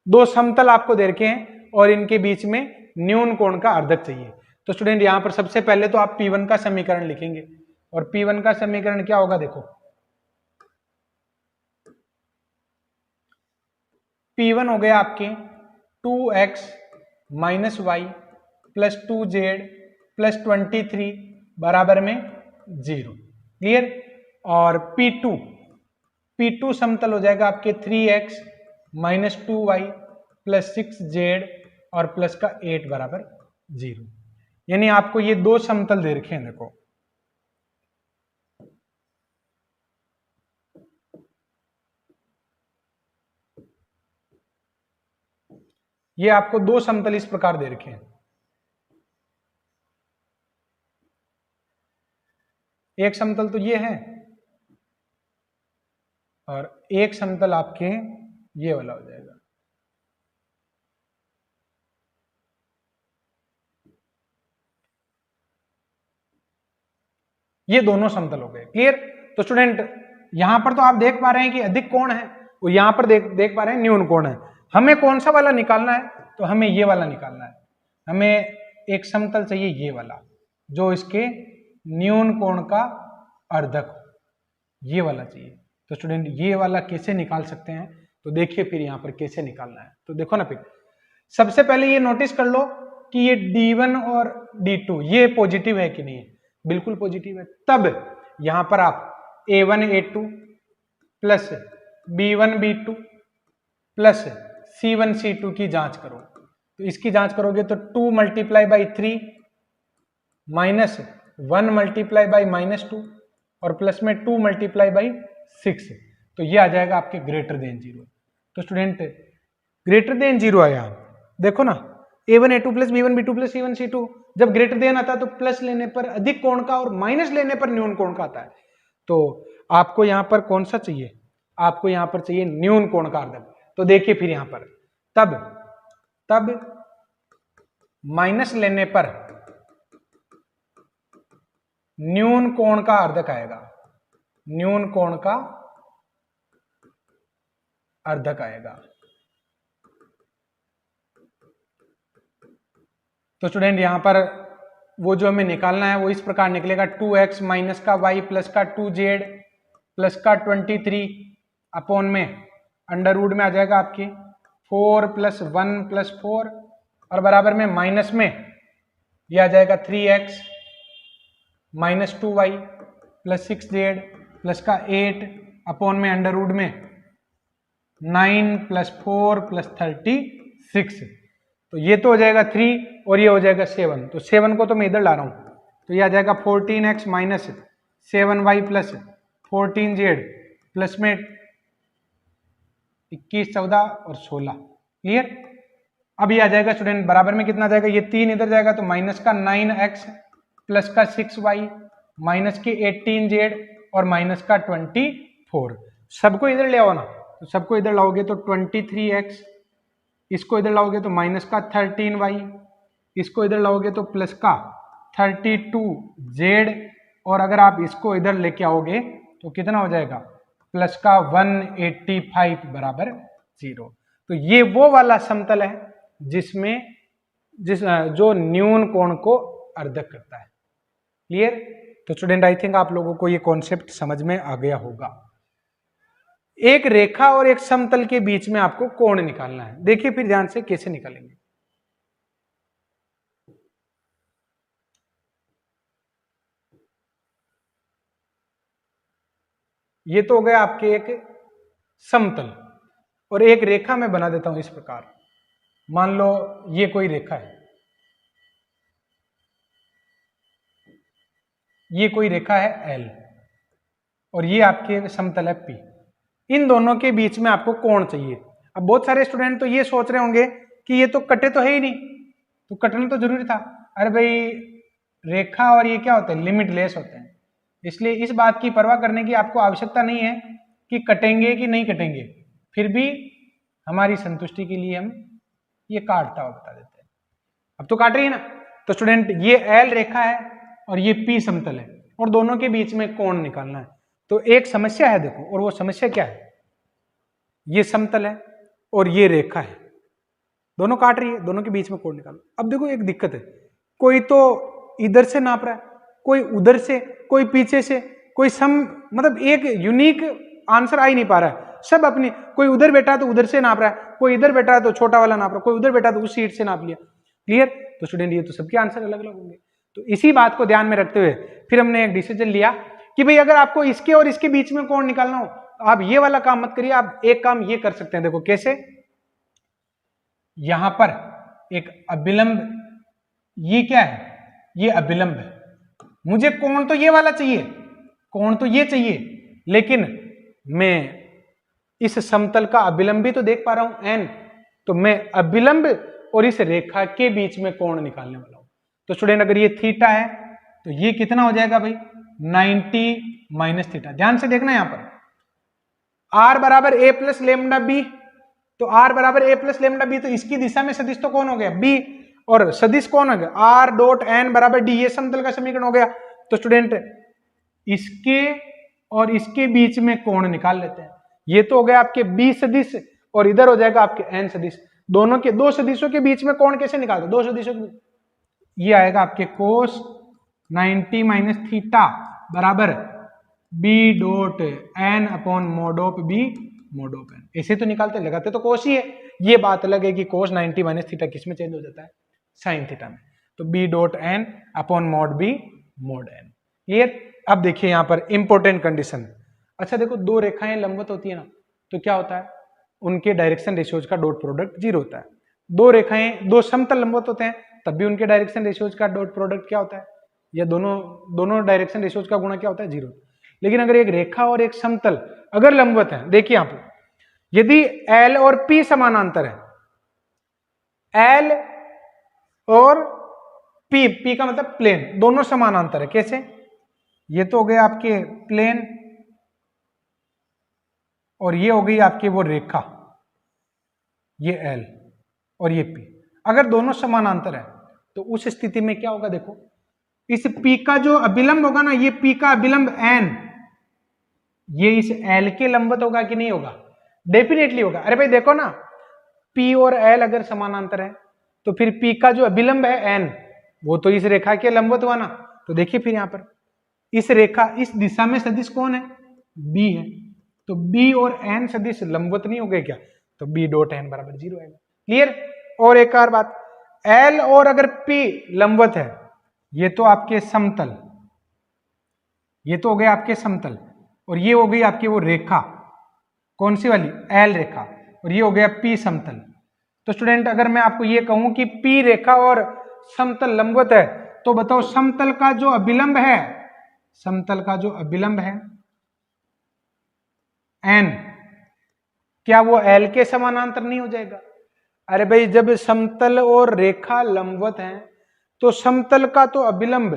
दो समतल आपको दे रखे हैं और इनके बीच में न्यून कोण का अर्धक चाहिए। तो स्टूडेंट यहां पर सबसे पहले तो आप P1 का समीकरण लिखेंगे, और P1 का समीकरण क्या होगा देखो, P1 हो गया आपके 2x minus Y plus 2z plus 23 बराबर में 0। क्लियर? और P2 समतल हो जाएगा आपके 3x minus 2y plus 6z और प्लस का 8 बराबर 0। यानी आपको ये दो समतल दे रखे हैं। देखो ये आपको दो समतल इस प्रकार दे रखे हैं। एक समतल तो ये है और एक समतल आपके ये वाला हो जाएगा। ये दोनों समतल हो गए। क्लियर? तो स्टूडेंट यहां पर तो आप देख पा रहे हैं कि अधिक कोण है, और यहां पर देख पा रहे हैं न्यून कोण है। हमें कौन सा वाला निकालना है, तो हमें ये वाला निकालना है। हमें एक समतल चाहिए ये वाला जो इसके न्यून कोण का अर्धक हो, ये वाला चाहिए। तो स्टूडेंट ये वाला कैसे निकाल सकते हैं, तो देखिए फिर यहाँ पर कैसे निकालना है। तो देखो ना, फिर सबसे पहले ये नोटिस कर लो कि ये d1 और d2 ये पॉजिटिव है कि नहीं है, बिल्कुल पॉजिटिव है। तब यहां पर आप a1 a2 plus b1 b2 plus c1 c2 की जांच करो। तो इसकी जांच करोगे तो 2 multiply by 3 minus 1 multiply by -2 और प्लस में 2 मल्टीप्लाई बाई 6, तो ये आ जाएगा आपके ग्रेटर देन 0। तो स्टूडेंट ग्रेटर देन 0 आया, देखो ना a1 a2 plus b1 b2 plus c1 c2, जब ग्रेटर देन आता है तो प्लस लेने पर अधिक कोण का और माइनस लेने पर न्यून कोण का आता है। तो आपको यहां पर कौन सा चाहिए, आपको यहां पर चाहिए न्यून कोण का अर्धक। तो देखिए फिर यहां पर तब माइनस लेने पर न्यून कोण का अर्धक आएगा, न्यून कोण का अर्धक आएगा। तो स्टूडेंट यहां पर वो जो हमें निकालना है वो इस प्रकार निकलेगा 2x माइनस का y प्लस का 2z प्लस का 23 अपॉन में अंडर रूट में आ जाएगा आपके 4 प्लस 1 प्लस 4 और बराबर में माइनस में ये आ जाएगा 3x minus 2y plus 6z plus का 8 अपॉन में अंडर रूट में 9 प्लस 4 प्लस 36। तो ये तो हो जाएगा 3 और ये हो जाएगा 7। तो 7 को तो मैं इधर ला रहा हूं, तो ये आ जाएगा 14x minus 7y plus 14z plus में 21, 14 और 16। क्लियर। अब ये आ जाएगा स्टूडेंट बराबर में कितना जाएगा, ये 3 इधर जाएगा तो माइनस का 9x प्लस का 6y माइनस के 18z और माइनस का 24। सबको इधर ले आओ ना, तो सबको इधर लाओगे तो 23x, इसको इधर लाओगे तो माइनस का 13y, इसको इधर लाओगे तो प्लस का 32z और अगर आप इसको इधर लेके आओगे तो कितना हो जाएगा प्लस का 185 बराबर 0। तो ये वो वाला समतल है जिसमें जो न्यून कोण को अर्धक करता है। क्लियर। तो स्टूडेंट आई थिंक आप लोगों को ये कॉन्सेप्ट समझ में आ गया होगा। एक रेखा और एक समतल के बीच में आपको कोण निकालना है। देखिए फिर ध्यान से कैसे निकालेंगे। ये तो हो गया आपके एक समतल और एक रेखा मैं बना देता हूं इस प्रकार। मान लो ये कोई रेखा है, ये कोई रेखा है L और ये आपके समतल है P। इन दोनों के बीच में आपको कोण चाहिए। अब बहुत सारे स्टूडेंट तो ये सोच रहे होंगे कि ये तो कटे तो है ही नहीं, तो कटना तो जरूरी था। अरे भाई रेखा और ये क्या होते हैं, लिमिटलेस होते हैं, इसलिए इस बात की परवाह करने की आपको आवश्यकता नहीं है कि कटेंगे कि नहीं कटेंगे। फिर भी हमारी संतुष्टि के लिए हम ये काटता हुआ बता देते हैं। अब तो काट रही है ना। तो स्टूडेंट ये L रेखा है और ये P समतल है और दोनों के बीच में कोण निकालना है। तो एक समस्या है देखो, और वो समस्या क्या है, ये समतल है और ये रेखा है, दोनों काट रही है, दोनों के बीच में कोण निकालो। अब देखो एक दिक्कत है, कोई तो इधर से नाप रहा है, कोई उधर से, कोई पीछे से, कोई मतलब एक यूनिक आंसर आ ही नहीं पा रहा है। सब अपनी, कोई उधर बैठा है तो उधर से नाप रहा है, कोई इधर बैठा है तो छोटा वाला नाप रहा है, कोई उधर बैठा है तो उस सीट से नाप लिया। क्लियर। तो स्टूडेंट ये तो सबके आंसर अलग अलग होंगे। तो इसी बात को ध्यान में रखते हुए फिर हमने एक डिसीजन लिया कि भाई अगर आपको इसके और इसके बीच में कोण निकालना हो तो आप ये वाला काम मत करिए, आप एक काम ये कर सकते हैं। देखो कैसे, यहां पर एक अभिलंब, ये क्या है, ये अभिलंब है, मुझे कोण तो ये वाला चाहिए, कोण तो ये चाहिए, लेकिन मैं इस समतल का अभिलंब भी तो देख पा रहा हूं n, तो मैं अभिलंब और इस रेखा के बीच में कोण निकालने वाला हूं। तो स्टूडेंट अगर ये थीटा है तो ये कितना हो जाएगा भाई 90 माइनस थीटा। ध्यान से देखना यहां पर r बराबर a प्लस लेमडा बी, तो r बराबर a प्लस लेमडा बी, तो इसकी दिशा में सदिश तो कौन हो गया b, और सदिश कौन हो गया r डॉट n बराबर d, ये समतल का समीकरण हो गया। तो स्टूडेंट इसके और इसके बीच में कोण निकाल लेते हैं। ये तो हो गया आपके b सदिश और इधर हो जाएगा आपके n सदिश। दोनों के, दो सदिशों के बीच में कोण कैसे निकालते, दो सदिशों के, ये आएगा आपके कोस 90 माइनस थीटा बराबर b dot n upon mode of b mode of n। ऐसे तो निकालते, लगाते तो कोस ही है। ये बात अलग है कि कोस 90 माइनस थीटा किस में चेंज हो जाता है, साइन थीटा में। तो b dot n upon mode b mode n। Clear. अब देखिए यहां पर इंपॉर्टेंट कंडीशन। अच्छा देखो, दो रेखाएं लंबवत होती है ना, तो क्या होता है, उनके डायरेक्शन रेशियोज का डॉट प्रोडक्ट 0 होता है। दो रेखाएं, दो समतल लंबवत होते हैं तब भी उनके डायरेक्शन रेशियोज का डॉट प्रोडक्ट क्या होता है, या दोनों डायरेक्शन रेशियोज का गुणा क्या होता है, 0। लेकिन अगर एक रेखा और एक समतल अगर लंबवत है, देखिए यहां पर यदि L और P समानांतर है, L और P का मतलब प्लेन, दोनों समानांतर है। कैसे, ये तो हो गए आपके प्लेन और ये हो गई आपकी वो रेखा, ये L और ये P। अगर दोनों समानांतर है तो उस स्थिति में क्या होगा, देखो इस P का जो अभिलंब होगा ना, ये P का अभिलंब n, ये इस L के लंबवत होगा कि नहीं होगा, डेफिनेटली होगा। अरे भाई देखो ना, P और L अगर समानांतर है तो फिर P का जो अभिलंब है n, वो तो इस रेखा के लंबवत हुआ ना। तो देखिए फिर यहाँ पर इस रेखा, इस दिशा में सदिश कौन है? बी है। तो बी और एन सदिश लंबवत नहीं हो गए क्या? तो बी डॉट एन बराबर 0 आएगा। क्लियर? और एक और बात, एल और अगर पी लंबवत है, ये तो आपके समतल, ये तो हो गए आपके समतल, और ये हो गई आपकी वो रेखा, कौन सी वाली? एल रेखा, और ये हो गया पी समतल। तो स्टूडेंट अगर मैं आपको ये कहूं कि पी रेखा और समतल लंबवत है, तो बताओ समतल का जो अभिलंब है, समतल का जो अभिलंब है एन, क्या वो एल के समानांतर नहीं हो जाएगा? अरे भाई जब समतल और रेखा लंबवत हैं तो समतल का तो अभिलंब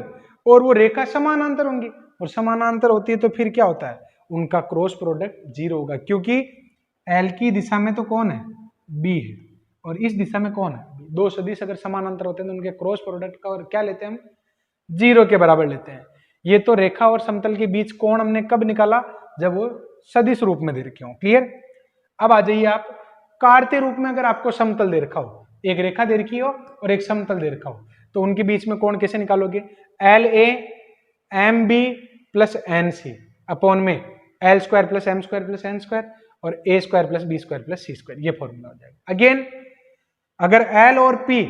और वो रेखा समानांतर होंगी, और समानांतर होती है तो फिर क्या होता है? उनका क्रॉस प्रोडक्ट 0 होगा, क्योंकि एल की दिशा में तो कौन है? बी है, और इस दिशा में कौन है? दो सदिश अगर समानांतर होते हैं तो उनके क्रॉस प्रोडक्ट का और क्या लेते हैं हम? 0 के बराबर लेते हैं। ये तो रेखा और समतल के बीच कोण हमने कब निकाला? जब वो सदिश रूप में दे रखे हो। क्लियर? अब आ जाइए आप कार्तीय रूप में, अगर आपको समतल दे रखा हो, एक रेखा दे रखी हो और एक समतल दे रखा हो, तो उनके बीच में कोण कैसे निकालोगे? L A M B plus N C upon में L square plus M square plus N square और A square plus B square plus C square, ये फॉर्मूला हो जाएगा। अगेन अगर एल और पी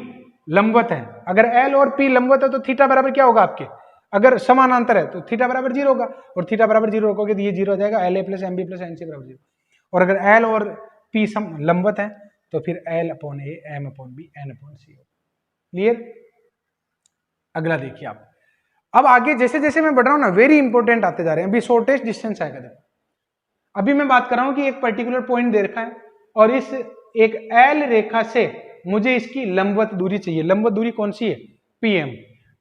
लंबवत है, अगर एल और पी लंबवत है तो थीटा बराबर क्या होगा आपके? अगर समानांतर है तो थीटा बराबर 0 होगा, और थीटा बराबर 0 रखोगे तो ये 0 हो जाएगा, L A plus M B plus N C बराबर 0। और अगर एल और पी लंबवत है तो फिर L upon A M upon B N upon C होगा। क्लियर? अगला देखिए आप, अब आगे जैसे जैसे मैं बढ़ रहा हूं ना, वेरी इंपॉर्टेंट आते जा रहे हैं। अभी शॉर्टेस्ट डिस्टेंस आएगा। देखो अभी मैं बात कर रहा हूं कि एक पर्टिकुलर पॉइंट दे रखा है और इस एक एल रेखा से मुझे इसकी लंबवत दूरी चाहिए। लंबवत दूरी कौन सी है? पीएम।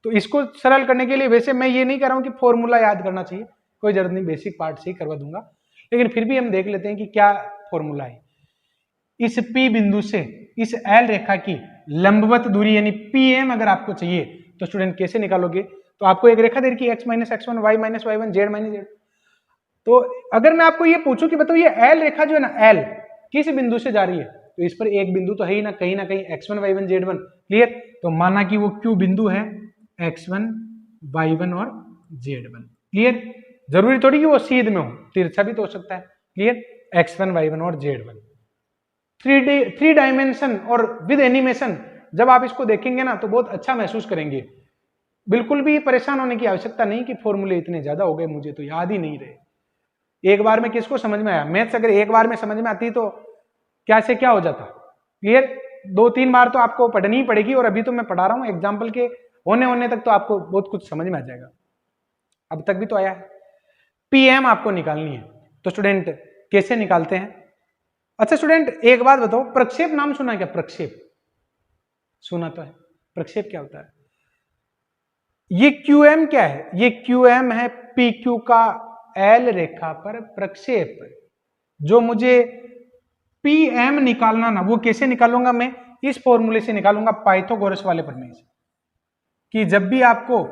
तो इसको सरल करने के लिए, वैसे मैं ये नहीं कर रहा हूं कि फॉर्मूला याद करना चाहिए, कोई जरूरत नहीं, बेसिक पार्ट से ही करवा दूंगा, लेकिन फिर भी हम देख लेते हैं कि क्या फॉर्मूला है। इस P बिंदु से इस L रेखा की लंबवत दूरी यानी PM अगर आपको चाहिए तो स्टूडेंट कैसे निकालोगे? तो आपको एक रेखा दे रखी है x minus x1 y minus y1 z minus z। तो अगर मैं आपको ये पूछूं कि बताओ ये L रेखा जो है ना, L किस बिंदु से जा रही है, तो इस पर एक बिंदु तो है ही ना कहीं x1 y1 z1। क्लियर? तो माना कि वो Q बिंदु है x1 y1 और z1। क्लियर? जरूरी थोड़ी कि वो सीध में हो, तिरछा भी तो हो सकता है। क्लियर? x1 y1 और z1 थ्री डायमेंशन और विद एनिमेशन जब आप इसको देखेंगे ना तो बहुत अच्छा महसूस करेंगे। बिल्कुल भी परेशान होने की आवश्यकता नहीं कि फॉर्मूले इतने ज्यादा हो गए, मुझे तो याद ही नहीं रहे। एक बार में किसको समझ में आया? मैथ्स अगर एक बार में समझ में आती तो क्या से क्या हो जाता। क्लियर? 2-3 बार तो आपको पढ़नी ही पड़ेगी, और अभी तो मैं पढ़ा रहा हूं एग्जाम्पल के होने तक तो आपको बहुत कुछ समझ में आ जाएगा। अब तक भी तो आया है। पीएम आपको निकालनी है, तो स्टूडेंट कैसे निकालते हैं? अच्छा स्टूडेंट एक बात बताओ, प्रक्षेप नाम सुना है क्या? प्रक्षेप सुना तो है। प्रक्षेप क्या होता है? ये QM क्या है? ये QM है PQ का L रेखा पर प्रक्षेप। जो मुझे PM निकालना ना, वो कैसे निकालूंगा मैं? इस फॉर्मूले से निकालूंगा, पाइथागोरस वाले प्रमेय से, कि जब भी आपको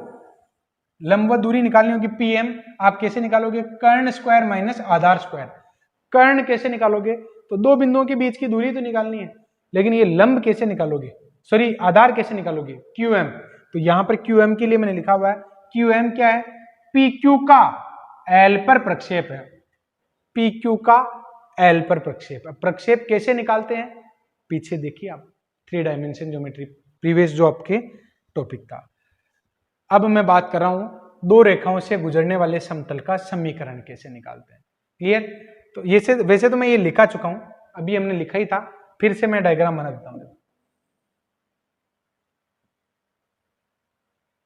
लंबवत दूरी निकालनी होगी PM, आप कैसे निकालोगे? कर्ण स्क्वायर माइनस आधार स्क्वायर। कर्ण कैसे निकालोगे? तो दो बिंदुओं के बीच की दूरी तो निकालनी है, लेकिन ये लंब कैसे निकालोगे? सॉरी, आधार कैसे निकालोगे? QM। तो यहां पर QM के लिए मैंने लिखा हुआ है, QM क्या है? PQ का L पर प्रक्षेप है। PQ का L पर प्रक्षेप। अब प्रक्षेप कैसे निकालते हैं? पीछे देखिए आप, 3 डायमेंशन ज्योमेट्री प्रीवियस जो आपके टॉपिक था। अब मैं बात कर रहा हूं दो रेखाओं से गुजरने वाले समतल का समीकरण कैसे निकालते हैं। क्लियर? तो ये से वैसे तो मैं ये लिखा चुका हूं, अभी हमने लिखा ही था, फिर से मैं डायग्राम बना देता हूं।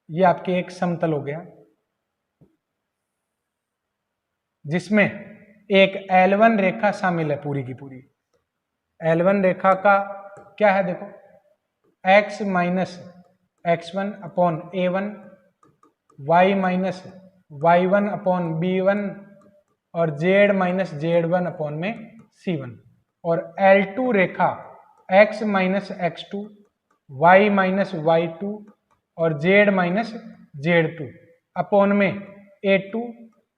ये आपके एक समतल हो गया जिसमें एक L1 रेखा शामिल है, पूरी की पूरी। L1 रेखा का क्या है? देखो, x minus x1 upon a1, y minus y1 upon b1 और z माइनस z1 अपॉन में c1, और L2 रेखा x minus x2, y minus y2 और z माइनस z2 अपॉन में a2,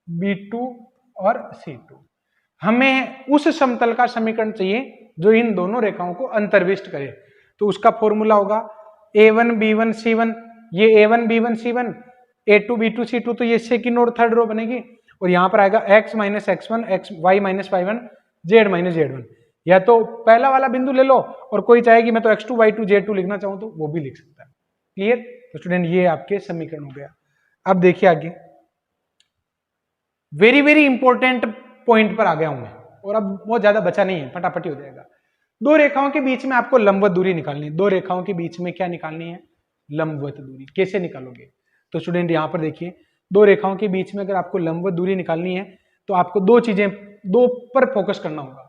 b2 और c2। हमें उस समतल का समीकरण चाहिए जो इन दोनों रेखाओं को अंतर्विष्ट करे। तो उसका फॉर्मूला होगा a1 b1 c1 ये A1 B1 C1 A2 B2 C2, तो ये सेकंड और थर्ड रो बनेगी, और यहाँ पर आएगा x minus x1 x y minus y1 z minus z1। या तो पहला वाला बिंदु ले लो, और कोई चाहे कि मैं तो x2 y2 z2 लिखना चाहूँ तो वो भी लिख सकता है। क्लियर? तो स्टूडेंट ये आपके समीकरण हो गया। अब देखिए आगे, वेरी वेरी इंपॉर्टेंट पॉइंट पर आ गया हूं मैं, और अब बहुत ज्यादा बचा नहीं है, फटाफट ही हो जाएगा। दो रेखाओं के बीच में आपको लंबवत दूरी निकालनी है। दो रेखाओं के बीच में क्या निकालनी है? लंबवत दूरी। कैसे निकालोगे? तो स्टूडेंट यहां पर देखिए, दो रेखाओं के बीच में अगर आपको लंबवत दूरी निकालनी है तो आपको दो पर फोकस करना होगा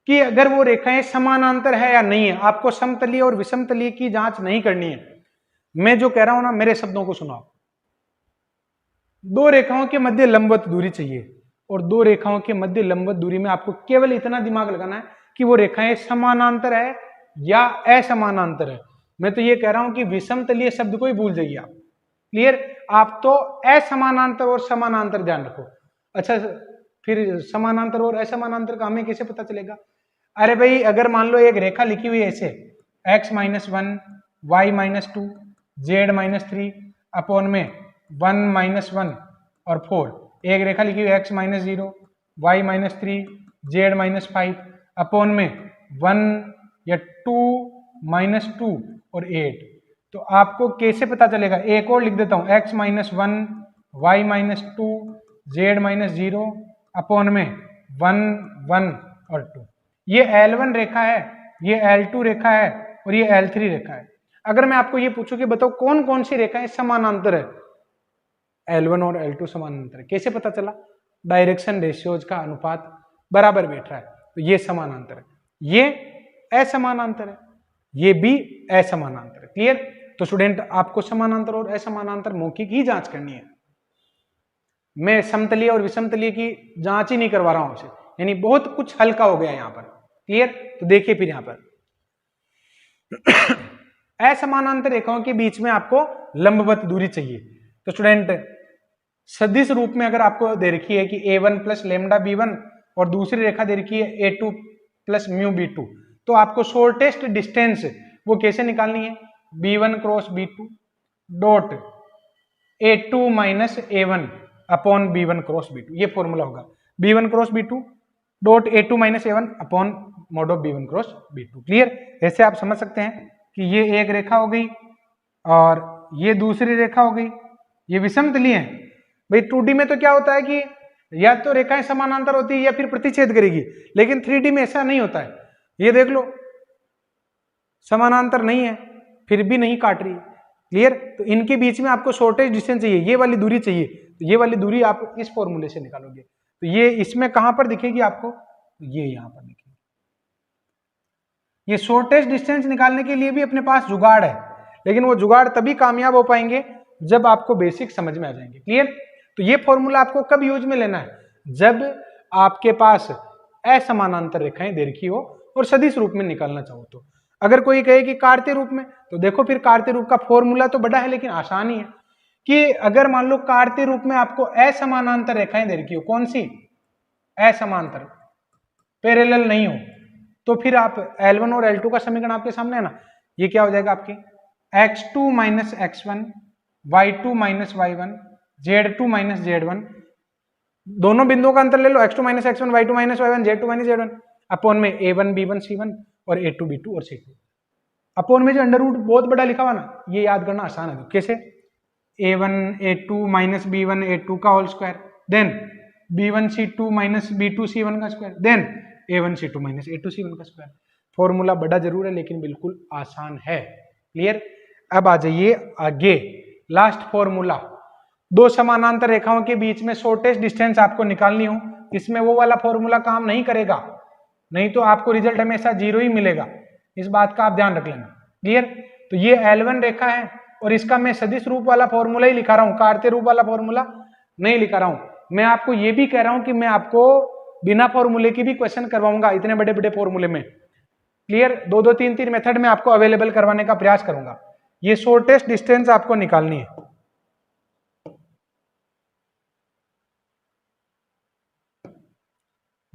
कि अगर वो रेखाएं समानांतर है या नहीं है। आपको समतलीय और विषमतलीय की जांच नहीं करनी है। मैं जो कह रहा हूं ना, मेरे शब्दों को सुनो। दो रेखाओं के मध्य लंबवत दूरी चाहिए, और दो रेखाओं के मध्य लंबवत दूरी में आपको केवल इतना दिमाग लगाना है कि वो रेखाएं समानांतर है या असमानांतर है। मैं तो ये कह रहा हूं कि विषमतलीय शब्द को ही भूल जाइए आप। क्लियर? आप तो असमानांतर और समानांतर ध्यान रखो। अच्छा, फिर समानांतर और असमानांतर का हमें कैसे पता चलेगा? अरे भाई, अगर मान लो एक रेखा लिखी हुई है ऐसे, x minus 1 y minus 2 z minus 3 upon में 1 माइनस 1 और 4, एक रेखा लिखी हुई है x minus 0 y minus 3 z minus 5 upon में 1 या 2 माइनस 2 और 8। तो आपको कैसे पता चलेगा? एक और लिख देता हूं, x minus 1 y minus 2 z minus 0 upon में 1 1 और 2। ये L1 रेखा है, ये L2 रेखा है, और ये L3 रेखा है। अगर मैं आपको ये पूछूं कि बताओ कौन कौन सी रेखाएं समानांतर है? L1 और L2 समानांतर है। कैसे पता चला? डायरेक्शन रेशियोज का अनुपात बराबर बैठ रहा है, तो ये समानांतर है। ये असमानांतर है, ये भी असमानांतर है। क्लियर? तो स्टूडेंट, आपको समानांतर और असमानांतर मौखिक ही जांच करनी है। मैं समतलीय और विषमतलीय की जांच ही नहीं करवा रहा हूं आपसे, यानी बहुत कुछ हल्का हो गया यहां पर। क्लियर? तो देखिए फिर यहां पर असमानांतर रेखाओं के बीच में आपको लंबवत दूरी चाहिए। तो स्टूडेंट, सदिश रूप में अगर आपको दे रखी है कि a1 प्लस लेमडा b1 और दूसरी रेखा दे रखी है a2 प्लस म्यू b2, तो आपको शॉर्टेस्ट डिस्टेंस वो कैसे निकालनी है? b1 cross b2 dot a2 minus a1 upon b1 cross b2, ये फॉर्मूला होगा। b1 cross b2 dot a2 minus a1 upon mod of b1 cross b2। Clear? ऐसे आप समझ सकते हैं कि ये एक रेखा हो गई और ये दूसरी रेखा हो गई, ये विषमतलीय है। भाई 2D में तो क्या होता है कि या तो रेखाएं समानांतर होती है या फिर प्रतिच्छेद करेगी, लेकिन 3D में ऐसा नहीं होता है। ये देख लो, समानांतर नहीं है, फिर भी नहीं काट रही। क्लियर? तो इनके बीच में आपको शॉर्टेज डिस्टेंस चाहिए, ये वाली दूरी चाहिए। तो ये वाली दूरी आप इस फॉर्मूले से निकालोगे। तो ये इसमें कहां पर दिखेगी आपको? ये यहां पर दिखेगी। ये शॉर्टेज डिस्टेंस निकालने के लिए भी अपने पास जुगाड़ है, लेकिन वो जुगाड़ तभी कामयाब हो पाएंगे जब आपको बेसिक समझ में आ जाएंगे। क्लियर? तो ये फॉर्मूला आपको कब यूज में लेना है? जब आपके पास असमानांतर रेखाएं दे रखी हो और सदिश रूप में निकालना चाहो तो। अगर कोई कहे कि कार्तीय रूप में, तो देखो फिर कार्तीय रूप का फॉर्मूला तो बड़ा है लेकिन आसान ही है कि अगर मान लो कार्तीय रूप में आपको असमानांतर रेखाएं दे रखी हो, कौन सी? असमांतर, पैरेलल नहीं हो, तो फिर आप L1 और L2 का समीकरण आपके सामने है ना, ये क्या हो जाएगा आपके x2 minus x1 y2 minus y1 z2 minus z1, दोनों बिंदुओं का अंतर ले लो, x2 minus x1 y2 minus y1 z2 minus z1 upon में a1 b1 c1 और a2 b2 और c2। अपॉन में जो अंडर रूट बहुत बड़ा लिखा हुआ ना, ये याद करना आसान है। कैसे? a1 a2 minus b1 a2 का whole square, then b1 c2 minus b2 c1 का square, then a1 c2 minus a2 c1 का स्क्वायर। फॉर्मूला बड़ा जरूर है लेकिन बिल्कुल आसान है। क्लियर? अब आ जाइए आगे, लास्ट फॉर्मूला। दो समानांतर रेखाओं के बीच में शॉर्टेस्ट डिस्टेंस आपको निकालनी हो, इसमें वो वाला फॉर्मूला काम नहीं करेगा, नहीं तो आपको रिजल्ट हमेशा 0 ही मिलेगा। इस बात का आप ध्यान रख लेना। क्लियर? तो ये L1 रेखा है और इसका मैं सदिश रूप वाला फॉर्मूला ही लिखा रहा हूं, कार्तीय रूप वाला फॉर्मूला नहीं लिखा रहा हूं। मैं आपको ये भी कह रहा हूं कि मैं आपको बिना फॉर्मूले की भी क्वेश्चन करवाऊंगा इतने बड़े बड़े फॉर्मूले में। क्लियर? 2-2 3-3 मेथड में आपको अवेलेबल करवाने का प्रयास करूंगा। ये शॉर्टेस्ट डिस्टेंस आपको निकालनी है।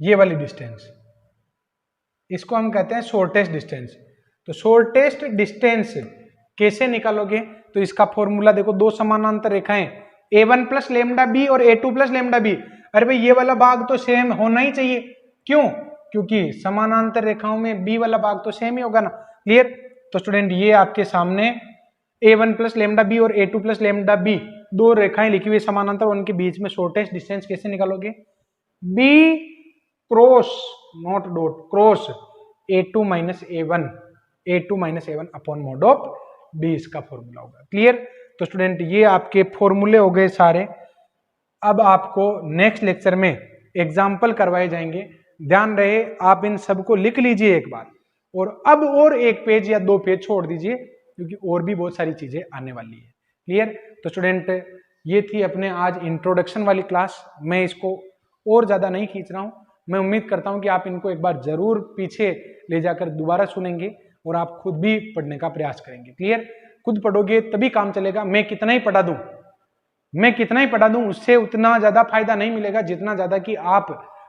ये वाली डिस्टेंस, इसको हम कहते हैं शॉर्टेस्ट डिस्टेंस। तो शॉर्टेस्ट डिस्टेंस कैसे निकालोगे? तो इसका फॉर्मूला देखो, दो समानांतर रेखाएं a1 प्लस लेमडा बी और a2 प्लस लेमडा बी। अरे भाई ये वाला भाग तो सेम होना ही चाहिए, क्यों? क्योंकि समानांतर रेखाओं में बी वाला भाग तो सेम ही होगा ना। क्लियर? तो स्टूडेंट ये आपके सामने a1 प्लस लेमडा बी और a2 प्लस लेमडा बी दो रेखाएं लिखी हुई समानांतर, उनके बीच में शॉर्टेस्ट डिस्टेंस कैसे निकालोगे? b cross, not dot, cross a2 minus a1 upon mode of b, इसका फॉर्मूला होगा। क्लियर? तो स्टूडेंट ये आपके फॉर्मूले हो गए सारे। अब आपको नेक्स्ट लेक्चर में एग्जाम्पल करवाए जाएंगे, ध्यान रहे आप इन सबको लिख लीजिए एक बार, और अब और एक पेज या दो पेज छोड़ दीजिए, क्योंकि और भी बहुत सारी चीजें आने वाली है। क्लियर? तो स्टूडेंट ये थी अपने आज इंट्रोडक्शन वाली क्लास, मैं इसको और ज्यादा नहीं खींच रहा हूं। मैं उम्मीद करता हूं कि आप इनको एक बार जरूर पीछे ले जाकर दोबारा सुनेंगे और आप खुद भी पढ़ने का प्रयास करेंगे। क्लियर? खुद पढ़ोगे तभी काम चलेगा। मैं कितना ही पढ़ा दूं उससे उतना ज्यादा फायदा नहीं मिलेगा जितना ज्यादा कि आप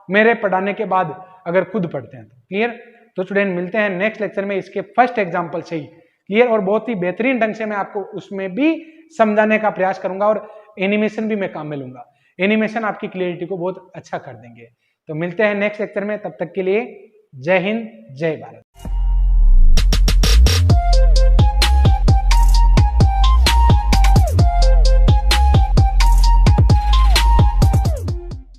मेरे पढ़ाने के बाद अगर खुद पढ़ते हैं तो। क्लियर? तो स्टूडेंट मिलते हैं नेक्स्ट लेक्चर में इसके फर्स्ट एग्जांपल से ही। क्लियर? और बहुत ही बेहतरीन ढंग से मैं आपको उसमें भी समझाने का प्रयास करूंगा और एनिमेशन भी मैं काम में लूंगा। एनिमेशन आपकी क्लियरिटी को बहुत अच्छा कर देंगे। तो मिलते हैं नेक्स्ट लेक्चर में, तब तक के लिए जय हिंद, जय भारत।